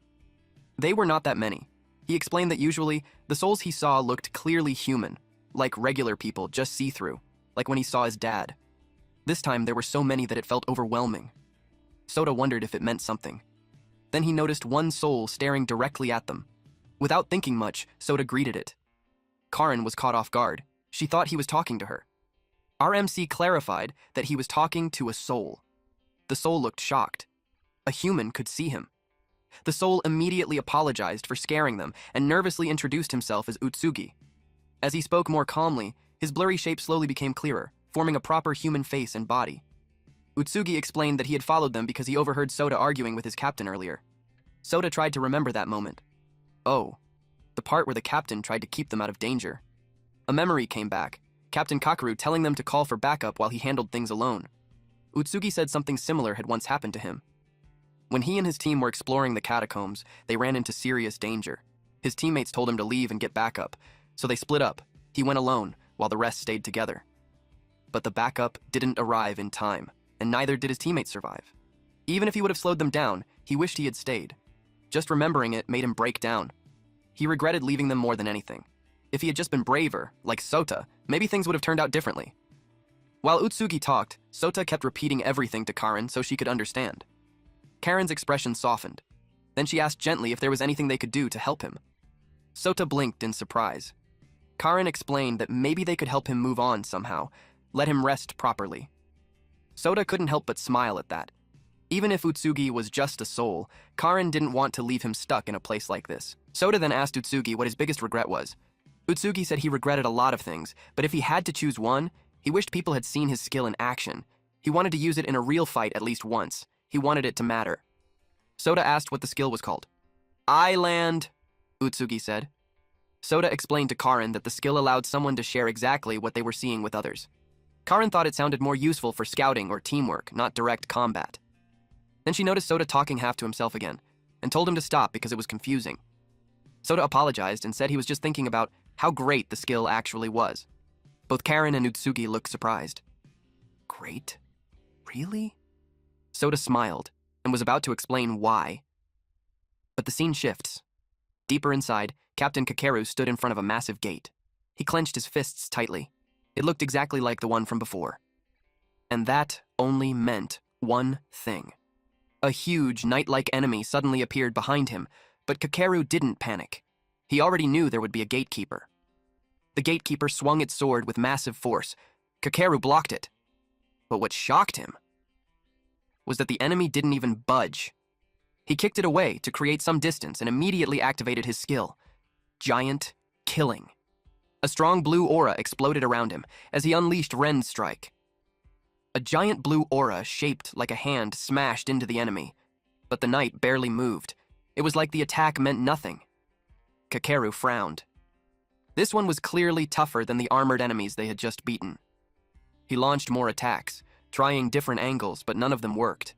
They were not that many. He explained that usually, the souls he saw looked clearly human, like regular people, just see-through, like when he saw his dad. This time, there were so many that it felt overwhelming. Soda wondered if it meant something. Then he noticed one soul staring directly at them. Without thinking much, Soda greeted it. Karen was caught off guard. She thought he was talking to her. RMC clarified that he was talking to a soul. The soul looked shocked. A human could see him. The soul immediately apologized for scaring them and nervously introduced himself as Utsugi. As he spoke more calmly, his blurry shape slowly became clearer, forming a proper human face and body. Utsugi explained that he had followed them because he overheard Soda arguing with his captain earlier. Soda tried to remember that moment. Oh, the part where the captain tried to keep them out of danger. A memory came back, Captain Kakeru telling them to call for backup while he handled things alone. Utsugi said something similar had once happened to him. When he and his team were exploring the catacombs, they ran into serious danger. His teammates told him to leave and get backup, so they split up. He went alone, while the rest stayed together. But the backup didn't arrive in time, and neither did his teammates survive. Even if he would have slowed them down, he wished he had stayed. Just remembering it made him break down. He regretted leaving them more than anything. If he had just been braver, like Sota, maybe things would have turned out differently. While Utsugi talked, Sota kept repeating everything to Karen so she could understand. Karen's expression softened. Then she asked gently if there was anything they could do to help him. Sota blinked in surprise. Karen explained that maybe they could help him move on somehow, let him rest properly. Sota couldn't help but smile at that. Even if Utsugi was just a soul, Karen didn't want to leave him stuck in a place like this. Sota then asked Utsugi what his biggest regret was. Utsugi said he regretted a lot of things, but if he had to choose one, he wished people had seen his skill in action. He wanted to use it in a real fight at least once. He wanted it to matter. Sota asked what the skill was called. Island, Utsugi said. Sota explained to Karen that the skill allowed someone to share exactly what they were seeing with others. Karen thought it sounded more useful for scouting or teamwork, not direct combat. Then she noticed Sota talking half to himself again, and told him to stop because it was confusing. Sota apologized and said he was just thinking about how great the skill actually was. Both Karen and Utsugi looked surprised. Great? Really? Sota smiled and was about to explain why. But the scene shifts. Deeper inside, Captain Kakeru stood in front of a massive gate. He clenched his fists tightly. It looked exactly like the one from before. And that only meant one thing. A huge, knight-like enemy suddenly appeared behind him, but Kakeru didn't panic. He already knew there would be a gatekeeper. The gatekeeper swung its sword with massive force. Kakeru blocked it. But what shocked him was that the enemy didn't even budge. He kicked it away to create some distance and immediately activated his skill. Giant Killing. A strong blue aura exploded around him as he unleashed Ren's strike. A giant blue aura shaped like a hand smashed into the enemy, but the knight barely moved. It was like the attack meant nothing. Kakeru frowned. This one was clearly tougher than the armored enemies they had just beaten. He launched more attacks, trying different angles, but none of them worked.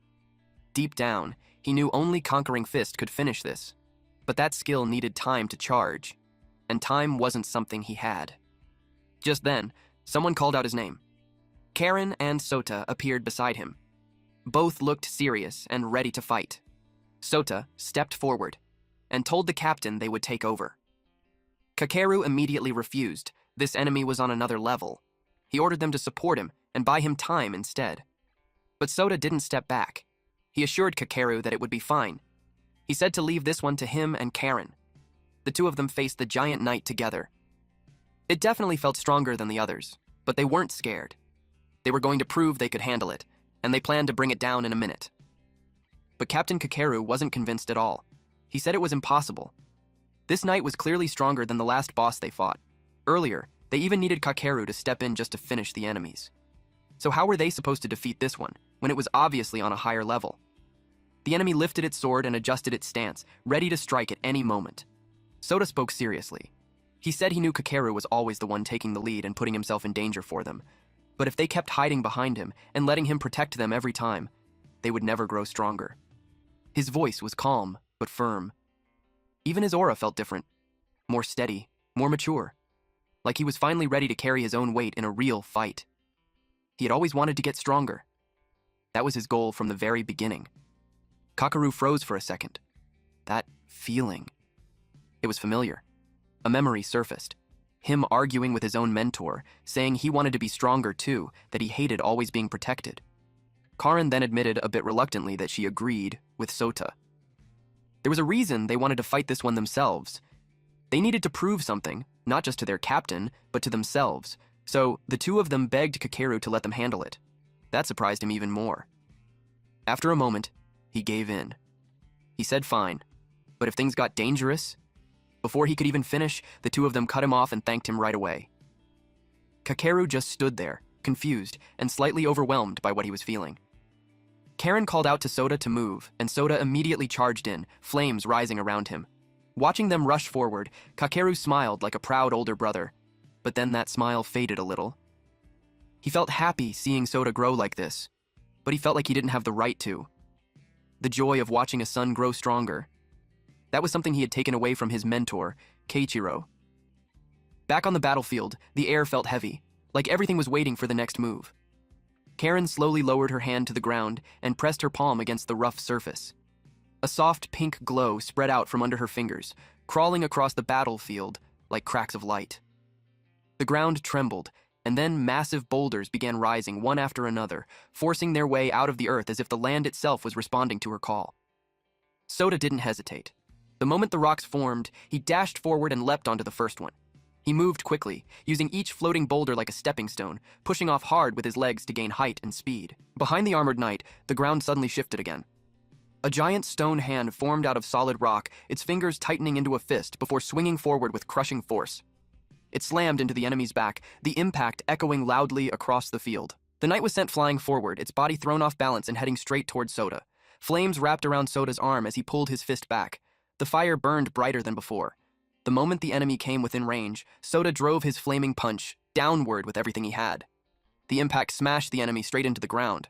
Deep down, he knew only Conquering Fist could finish this, but that skill needed time to charge, and time wasn't something he had. Just then, someone called out his name. Karen and Sota appeared beside him. Both looked serious and ready to fight. Sota stepped forward and told the captain they would take over. Kakeru immediately refused. This enemy was on another level. He ordered them to support him and buy him time instead. But Sota didn't step back. He assured Kakeru that it would be fine. He said to leave this one to him and Karen. The two of them faced the giant knight together. It definitely felt stronger than the others, but they weren't scared. They were going to prove they could handle it, and they planned to bring it down in a minute. But Captain Kakeru wasn't convinced at all. He said it was impossible. This knight was clearly stronger than the last boss they fought. Earlier, they even needed Kakeru to step in just to finish the enemies. So how were they supposed to defeat this one, when it was obviously on a higher level? The enemy lifted its sword and adjusted its stance, ready to strike at any moment. Sota spoke seriously. He said he knew Kakeru was always the one taking the lead and putting himself in danger for them. But if they kept hiding behind him and letting him protect them every time, they would never grow stronger. His voice was calm, but firm. Even his aura felt different. More steady, more mature. Like he was finally ready to carry his own weight in a real fight. He had always wanted to get stronger. That was his goal from the very beginning. Kakeru froze for a second. That feeling. It was familiar. A memory surfaced. Him arguing with his own mentor, saying he wanted to be stronger too, that he hated always being protected. Karen then admitted a bit reluctantly that she agreed with Sota. There was a reason they wanted to fight this one themselves. They needed to prove something, not just to their captain, but to themselves. So the two of them begged Kakeru to let them handle it. That surprised him even more. After a moment, he gave in. He said fine, but if things got dangerous, before he could even finish, the two of them cut him off and thanked him right away. Kakeru just stood there, confused and slightly overwhelmed by what he was feeling. Karen called out to Sota to move, and Sota immediately charged in, flames rising around him. Watching them rush forward, Kakeru smiled like a proud older brother, but then that smile faded a little. He felt happy seeing Sota grow like this, but he felt like he didn't have the right to. The joy of watching a son grow stronger. That was something he had taken away from his mentor, Keiichiro. Back on the battlefield, the air felt heavy, like everything was waiting for the next move. Karen slowly lowered her hand to the ground and pressed her palm against the rough surface. A soft pink glow spread out from under her fingers, crawling across the battlefield like cracks of light. The ground trembled, and then massive boulders began rising one after another, forcing their way out of the earth as if the land itself was responding to her call. Sota didn't hesitate. The moment the rocks formed, he dashed forward and leapt onto the first one. He moved quickly, using each floating boulder like a stepping stone, pushing off hard with his legs to gain height and speed. Behind the armored knight, the ground suddenly shifted again. A giant stone hand formed out of solid rock, its fingers tightening into a fist before swinging forward with crushing force. It slammed into the enemy's back, the impact echoing loudly across the field. The knight was sent flying forward, its body thrown off balance and heading straight towards Sota. Flames wrapped around Sota's arm as he pulled his fist back. The fire burned brighter than before. The moment the enemy came within range, Sota drove his flaming punch downward with everything he had. The impact smashed the enemy straight into the ground.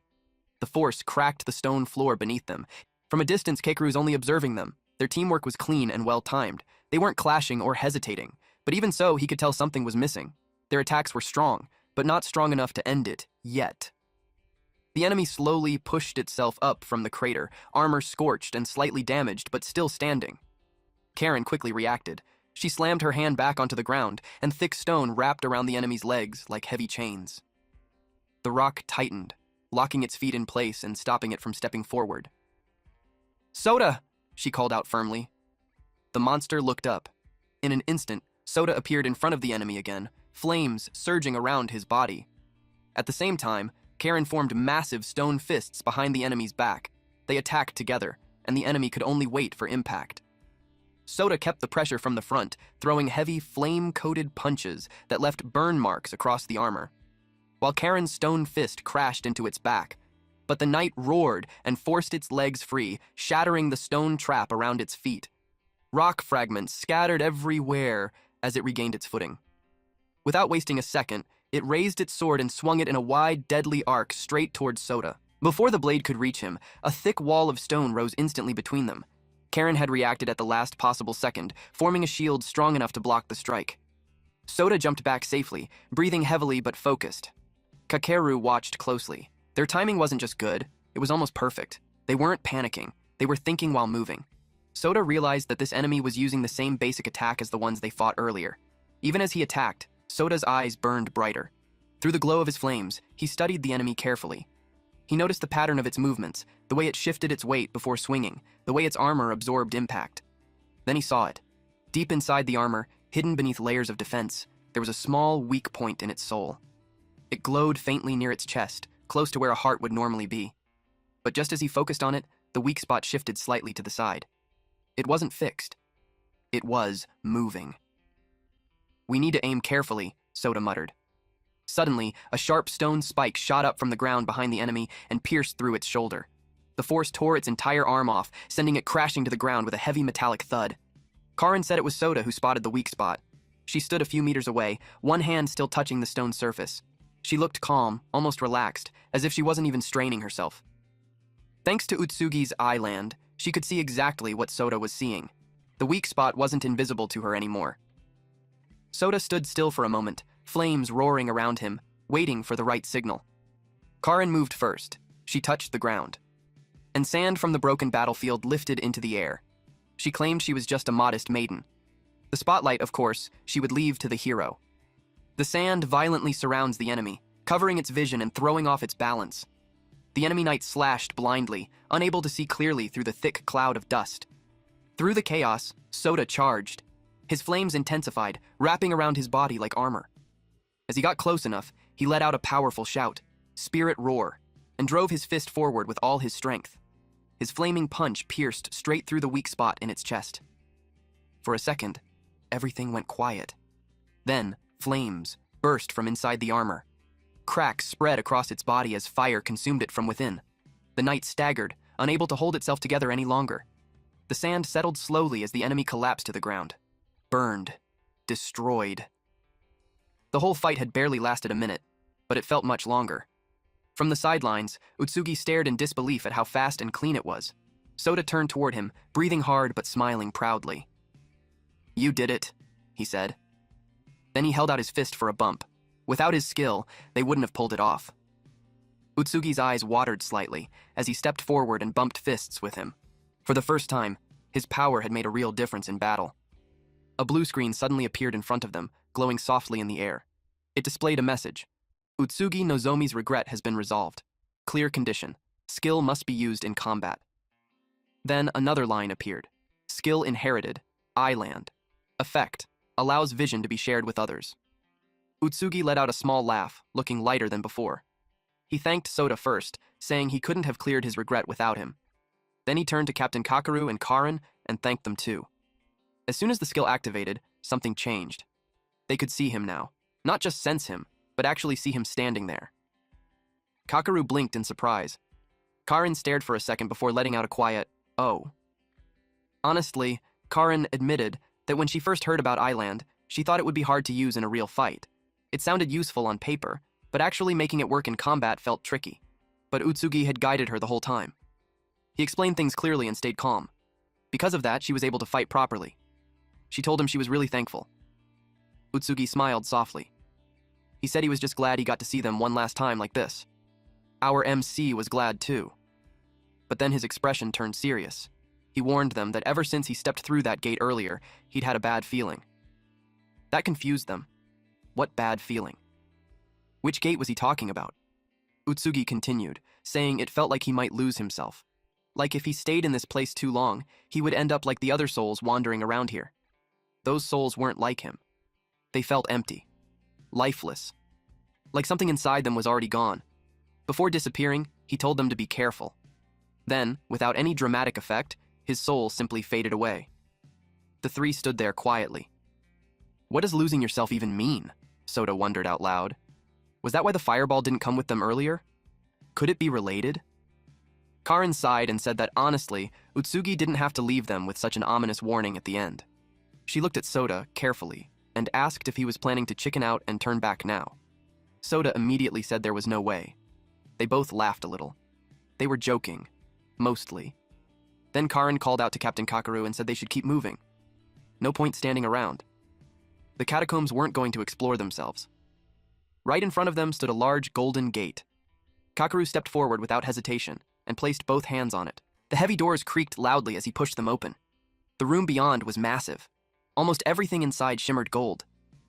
The force cracked the stone floor beneath them. From a distance, Kakeru was only observing them. Their teamwork was clean and well-timed. They weren't clashing or hesitating, but even so, he could tell something was missing. Their attacks were strong, but not strong enough to end it, yet. The enemy slowly pushed itself up from the crater, armor scorched and slightly damaged, but still standing. Karen quickly reacted. She slammed her hand back onto the ground, and thick stone wrapped around the enemy's legs like heavy chains. The rock tightened, locking its feet in place and stopping it from stepping forward. "Sota!" she called out firmly. The monster looked up. In an instant, Sota appeared in front of the enemy again, flames surging around his body. At the same time, Karen formed massive stone fists behind the enemy's back. They attacked together, and the enemy could only wait for impact. Sota kept the pressure from the front, throwing heavy, flame-coated punches that left burn marks across the armor. while Karen's stone fist crashed into its back. But the knight roared and forced its legs free, shattering the stone trap around its feet. Rock fragments scattered everywhere as it regained its footing. Without wasting a second, it raised its sword and swung it in a wide, deadly arc straight towards Sota. Before the blade could reach him, a thick wall of stone rose instantly between them. Karen had reacted at the last possible second, forming a shield strong enough to block the strike. Sota jumped back safely, breathing heavily but focused. Kakeru watched closely. Their timing wasn't just good, it was almost perfect. They weren't panicking, they were thinking while moving. Sota realized that this enemy was using the same basic attack as the ones they fought earlier. Even as he attacked, Sota's eyes burned brighter. Through the glow of his flames, he studied the enemy carefully. He noticed the pattern of its movements, the way it shifted its weight before swinging, the way its armor absorbed impact. Then he saw it. Deep inside the armor, hidden beneath layers of defense, there was a small, weak point in its soul. It glowed faintly near its chest, close to where a heart would normally be. But just as he focused on it, the weak spot shifted slightly to the side. It wasn't fixed. It was moving. "We need to aim carefully," Sota muttered. Suddenly, a sharp stone spike shot up from the ground behind the enemy and pierced through its shoulder. The force tore its entire arm off, sending it crashing to the ground with a heavy metallic thud. Karin said it was Sota who spotted the weak spot. She stood a few meters away, one hand still touching the stone surface. She looked calm, almost relaxed, as if she wasn't even straining herself. Thanks to Utsugi's eye-land, she could see exactly what Sota was seeing. The weak spot wasn't invisible to her anymore. Sota stood still for a moment, flames roaring around him, waiting for the right signal. Karin moved first. She touched the ground. And sand from the broken battlefield lifted into the air. She claimed she was just a modest maiden. The spotlight, of course, she would leave to the hero. The sand violently surrounds the enemy, covering its vision and throwing off its balance. The enemy knight slashed blindly, unable to see clearly through the thick cloud of dust. Through the chaos, Sota charged. His flames intensified, wrapping around his body like armor. As he got close enough, he let out a powerful shout, spirit roar, and drove his fist forward with all his strength. His flaming punch pierced straight through the weak spot in its chest. For a second, everything went quiet. Then, flames burst from inside the armor. Cracks spread across its body as fire consumed it from within. The knight staggered, unable to hold itself together any longer. The sand settled slowly as the enemy collapsed to the ground. Burned. Destroyed. The whole fight had barely lasted a minute, but it felt much longer. From the sidelines, Utsugi stared in disbelief at how fast and clean it was. Sota turned toward him, breathing hard but smiling proudly. "You did it," he said. Then he held out his fist for a bump. Without his skill, they wouldn't have pulled it off. Utsugi's eyes watered slightly as he stepped forward and bumped fists with him. For the first time, his power had made a real difference in battle. A blue screen suddenly appeared in front of them, glowing softly in the air. It displayed a message. Utsugi Nozomi's regret has been resolved. Clear condition. Skill must be used in combat. Then another line appeared. Skill inherited. Eye-land. Effect. Allows vision to be shared with others. Utsugi let out a small laugh, looking lighter than before. He thanked Sota first, saying he couldn't have cleared his regret without him. Then he turned to Captain Kakeru and Karin and thanked them too. As soon as the skill activated, something changed. They could see him now. Not just sense him, but actually see him standing there. Kakeru blinked in surprise. Karin stared for a second before letting out a quiet, "Oh." Honestly, Karin admitted that when she first heard about Island, she thought it would be hard to use in a real fight. It sounded useful on paper, but actually making it work in combat felt tricky. But Utsugi had guided her the whole time. He explained things clearly and stayed calm. Because of that, she was able to fight properly. She told him she was really thankful. Utsugi smiled softly. He said he was just glad he got to see them one last time like this. Our MC was glad too. But then his expression turned serious. He warned them that ever since he stepped through that gate earlier, he'd had a bad feeling. That confused them. What bad feeling? Which gate was he talking about? Utsugi continued, saying it felt like he might lose himself. Like if he stayed in this place too long, he would end up like the other souls wandering around here. Those souls weren't like him. They felt empty. Lifeless. Like something inside them was already gone. Before disappearing, he told them to be careful. Then, without any dramatic effect, his soul simply faded away. The three stood there quietly. What does losing yourself even mean? Sota wondered out loud. Was that why the fireball didn't come with them earlier? Could it be related? Karin sighed and said that honestly, Utsugi didn't have to leave them with such an ominous warning at the end. She looked at Soda carefully and asked if he was planning to chicken out and turn back now. Soda immediately said there was no way. They both laughed a little. They were joking, mostly. Then Karin called out to Captain Kakaru and said they should keep moving. No point standing around. The catacombs weren't going to explore themselves. Right in front of them stood a large golden gate. Kakaru stepped forward without hesitation and placed both hands on it. The heavy doors creaked loudly as he pushed them open. The room beyond was massive. Almost everything inside shimmered gold.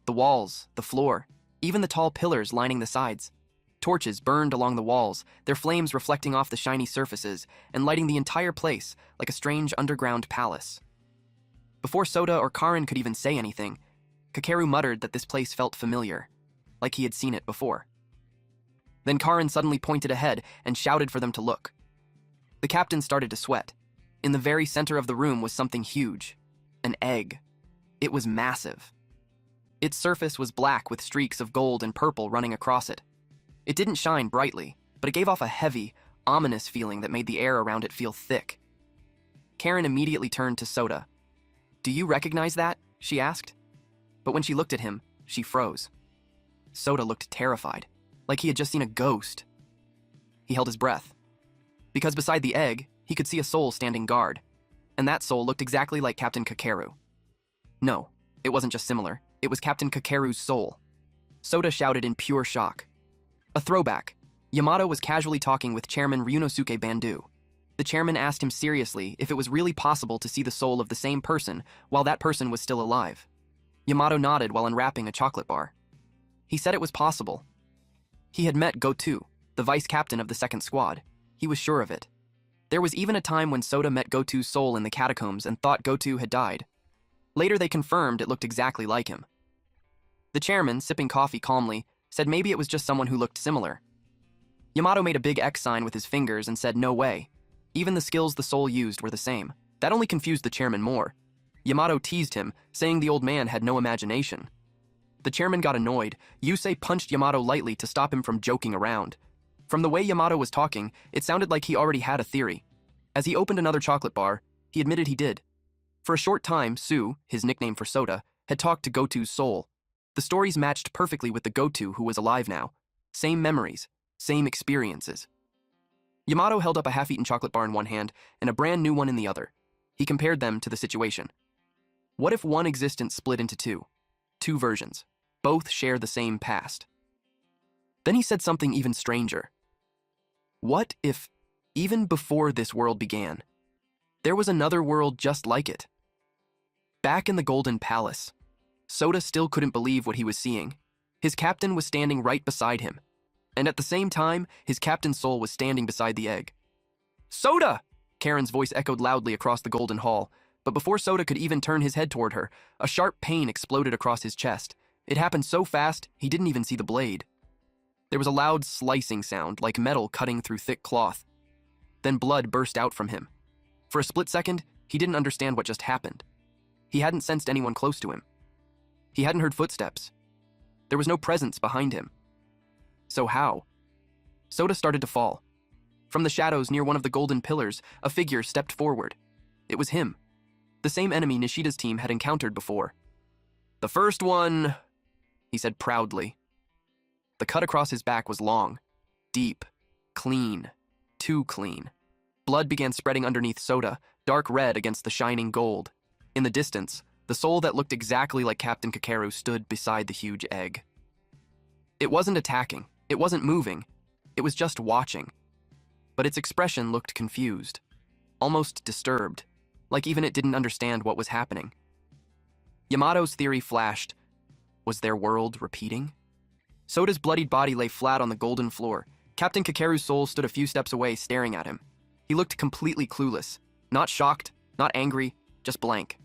The walls, the floor, even the tall pillars lining the sides. Torches burned along the walls, their flames reflecting off the shiny surfaces and lighting the entire place like a strange underground palace. Before Soda or Karin could even say anything, Kakaru muttered that this place felt familiar, like he had seen it before. Then Karin suddenly pointed ahead and shouted for them to look. The captain started to sweat. In the very center of the room was something huge, an egg. It was massive. Its surface was black with streaks of gold and purple running across it. It didn't shine brightly, but it gave off a heavy, ominous feeling that made the air around it feel thick. Karin immediately turned to Soda. "Do you recognize that?" she asked. But when she looked at him, she froze. Soda looked terrified, like he had just seen a ghost. He held his breath. Because beside the egg, he could see a soul standing guard, and that soul looked exactly like Captain Kakaru. No, it wasn't just similar, it was Captain Kakaru's soul. Soda shouted in pure shock. A throwback. Yamato was casually talking with Chairman Ryunosuke Bandu. The chairman asked him seriously if it was really possible to see the soul of the same person while that person was still alive. Yamato nodded while unwrapping a chocolate bar. He said it was possible. He had met Gotu, the vice captain of the second squad. He was sure of it. There was even a time when Soda met Gotu's soul in the catacombs and thought Gotu had died. Later they confirmed it looked exactly like him. The chairman, sipping coffee calmly, said maybe it was just someone who looked similar. Yamato made a big X sign with his fingers and said no way. Even the skills the soul used were the same. That only confused the chairman more. Yamato teased him, saying the old man had no imagination. The chairman got annoyed. Yusei punched Yamato lightly to stop him from joking around. From the way Yamato was talking, it sounded like he already had a theory. As he opened another chocolate bar, he admitted he did. For a short time, Su, his nickname for Soda, had talked to Gotu's soul. The stories matched perfectly with the Gotu who was alive now. Same memories, same experiences. Yamato held up a half-eaten chocolate bar in one hand and a brand new one in the other. He compared them to the situation. What if one existence split into two? Two versions. Both share the same past. Then he said something even stranger. What if, even before this world began, there was another world just like it? Back in the Golden Palace, Soda still couldn't believe what he was seeing. His captain was standing right beside him, and at the same time, his captain's soul was standing beside the egg. "Soda!" Karen's voice echoed loudly across the Golden Hall, but before Soda could even turn his head toward her, a sharp pain exploded across his chest. It happened so fast, he didn't even see the blade. There was a loud slicing sound, like metal cutting through thick cloth. Then blood burst out from him. For a split second, he didn't understand what just happened. He hadn't sensed anyone close to him. He hadn't heard footsteps. There was no presence behind him. So how? Soda started to fall. From the shadows near one of the golden pillars, a figure stepped forward. It was him. The same enemy Nishida's team had encountered before. "The first one," he said proudly. The cut across his back was long, deep, clean, too clean. Blood began spreading underneath Soda, dark red against the shining gold. In the distance, the soul that looked exactly like Captain Kakaru stood beside the huge egg. It wasn't attacking, it wasn't moving, it was just watching. But its expression looked confused, almost disturbed, like even it didn't understand what was happening. Yamato's theory flashed. Was their world repeating? Soda's bloodied body lay flat on the golden floor. Captain Kakaru's soul stood a few steps away, staring at him. He looked completely clueless. Not shocked, not angry, just blank.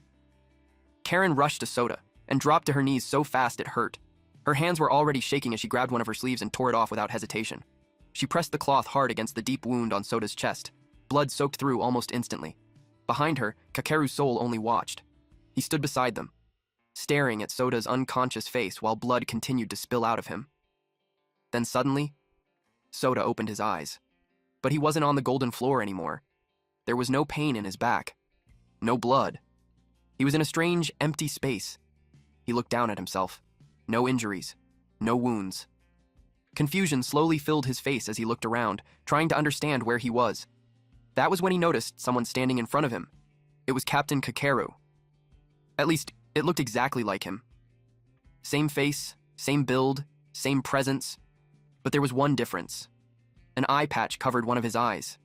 Karen rushed to Soda and dropped to her knees so fast it hurt. Her hands were already shaking as she grabbed one of her sleeves and tore it off without hesitation. She pressed the cloth hard against the deep wound on Soda's chest. Blood soaked through almost instantly. Behind her, Kakaru's soul only watched. He stood beside them, staring at Soda's unconscious face while blood continued to spill out of him. Then suddenly, Soda opened his eyes. But he wasn't on the golden floor anymore. There was no pain in his back. No blood. He was in a strange, empty space. He looked down at himself. No injuries. No wounds. Confusion slowly filled his face as he looked around, trying to understand where he was. That was when he noticed someone standing in front of him. It was Captain Kakeru. At least, it looked exactly like him. Same face, same build, same presence. But there was one difference. An eye patch covered one of his eyes.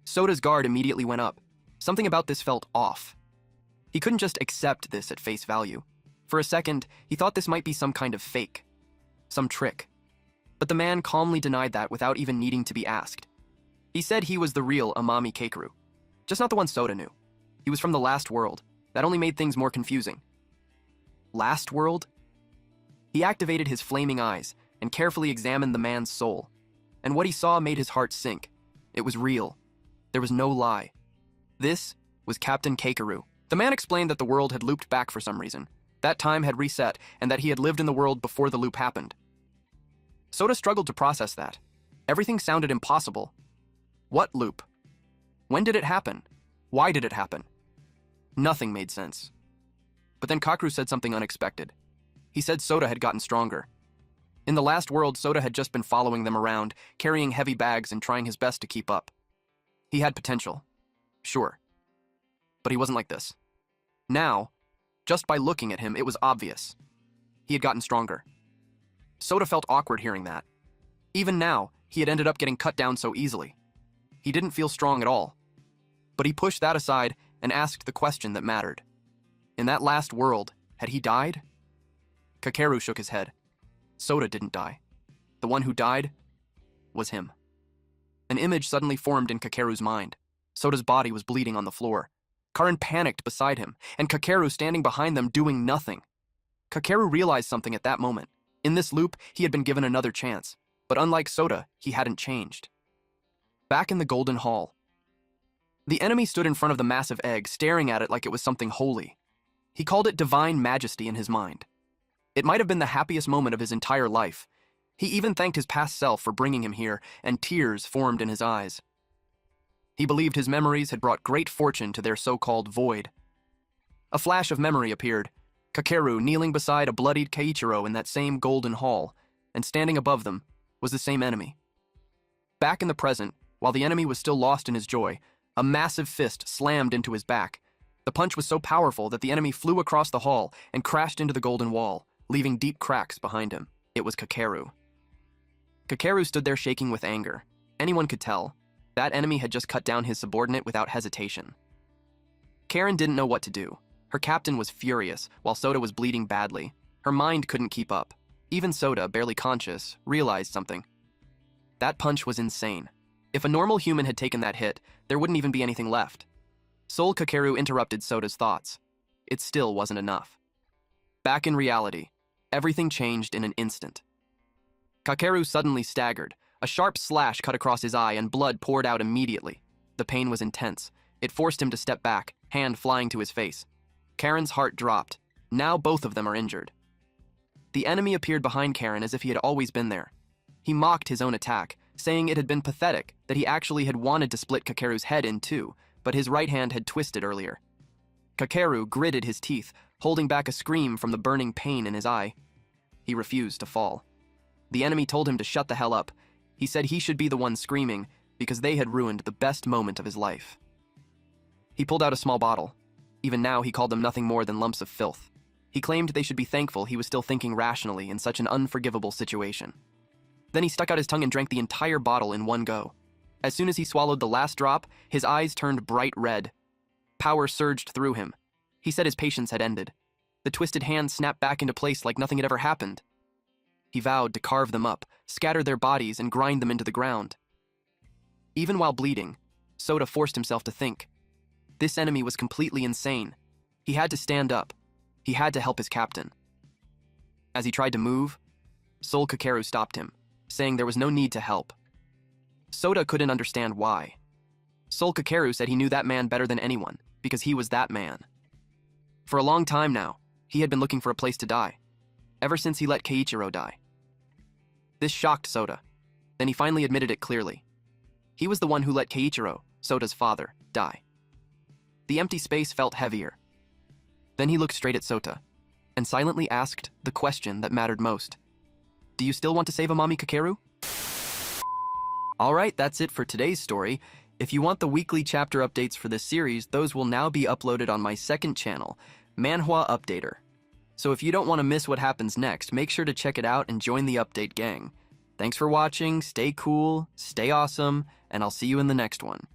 Soda's guard immediately went up. Something about this felt off. He couldn't just accept this at face value. For a second, he thought this might be some kind of fake. Some trick. But the man calmly denied that without even needing to be asked. He said he was the real Amami Kakeru. Just not the one Soda knew. He was from the last world. That only made things more confusing. Last world? He activated his flaming eyes and carefully examined the man's soul. And what he saw made his heart sink. It was real. There was no lie. This was Captain Kakeru. The man explained that the world had looped back for some reason. That time had reset, and that he had lived in the world before the loop happened. Soda struggled to process that. Everything sounded impossible. What loop? When did it happen? Why did it happen? Nothing made sense. But then Kakeru said something unexpected. He said Soda had gotten stronger. In the last world, Soda had just been following them around, carrying heavy bags and trying his best to keep up. He had potential. Sure. But he wasn't like this. Now, just by looking at him, it was obvious. He had gotten stronger. Soda felt awkward hearing that. Even now, he had ended up getting cut down so easily. He didn't feel strong at all. But he pushed that aside and asked the question that mattered. In that last world, had he died? Kakeru shook his head. Soda didn't die. The one who died was him. An image suddenly formed in Kakeru's mind. Soda's body was bleeding on the floor. Karin panicked beside him, and Kakeru standing behind them doing nothing. Kakeru realized something at that moment. In this loop, he had been given another chance. But unlike Soda, he hadn't changed. Back in the Golden Hall, the enemy stood in front of the massive egg, staring at it like it was something holy. He called it divine majesty in his mind. It might have been the happiest moment of his entire life. He even thanked his past self for bringing him here, and tears formed in his eyes. He believed his memories had brought great fortune to their so-called void. A flash of memory appeared. Kakeru kneeling beside a bloodied Keiichiro in that same golden hall, and standing above them was the same enemy. Back in the present, while the enemy was still lost in his joy, a massive fist slammed into his back. The punch was so powerful that the enemy flew across the hall and crashed into the golden wall, leaving deep cracks behind him. It was Kakeru. Kakeru stood there shaking with anger. Anyone could tell. That enemy had just cut down his subordinate without hesitation. Karin didn't know what to do. Her captain was furious, while Soda was bleeding badly. Her mind couldn't keep up. Even Soda, barely conscious, realized something. That punch was insane. If a normal human had taken that hit, there wouldn't even be anything left. Soul Kakeru interrupted Soda's thoughts. It still wasn't enough. Back in reality, everything changed in an instant. Kakeru suddenly staggered. A sharp slash cut across his eye and blood poured out immediately. The pain was intense. It forced him to step back, hand flying to his face. Karin's heart dropped. Now both of them are injured. The enemy appeared behind Karin as if he had always been there. He mocked his own attack, saying it had been pathetic, that he actually had wanted to split Kakeru's head in two, but his right hand had twisted earlier. Kakeru gritted his teeth, holding back a scream from the burning pain in his eye. He refused to fall. The enemy told him to shut the hell up. He said he should be the one screaming, because they had ruined the best moment of his life. He pulled out a small bottle. Even now, he called them nothing more than lumps of filth. He claimed they should be thankful he was still thinking rationally in such an unforgivable situation. Then he stuck out his tongue and drank the entire bottle in one go. As soon as he swallowed the last drop, his eyes turned bright red. Power surged through him. He said his patience had ended. The twisted hand snapped back into place like nothing had ever happened. He vowed to carve them up, scatter their bodies, and grind them into the ground. Even while bleeding, Soda forced himself to think. This enemy was completely insane. He had to stand up. He had to help his captain. As he tried to move, Soul Kakeru stopped him, saying there was no need to help. Soda couldn't understand why. Soul Kakeru said he knew that man better than anyone, because he was that man. For a long time now, he had been looking for a place to die, ever since he let Keiichiro die. This shocked Sota. Then he finally admitted it clearly. He was the one who let Keiichiro, Sota's father, die. The empty space felt heavier. Then he looked straight at Sota and silently asked the question that mattered most. Do you still want to save Amami Kakeru? Alright, that's it for today's story. If you want the weekly chapter updates for this series, those will now be uploaded on my second channel, Manhwa Updater. So if you don't want to miss what happens next, make sure to check it out and join the update gang. Thanks for watching, stay cool, stay awesome, and I'll see you in the next one.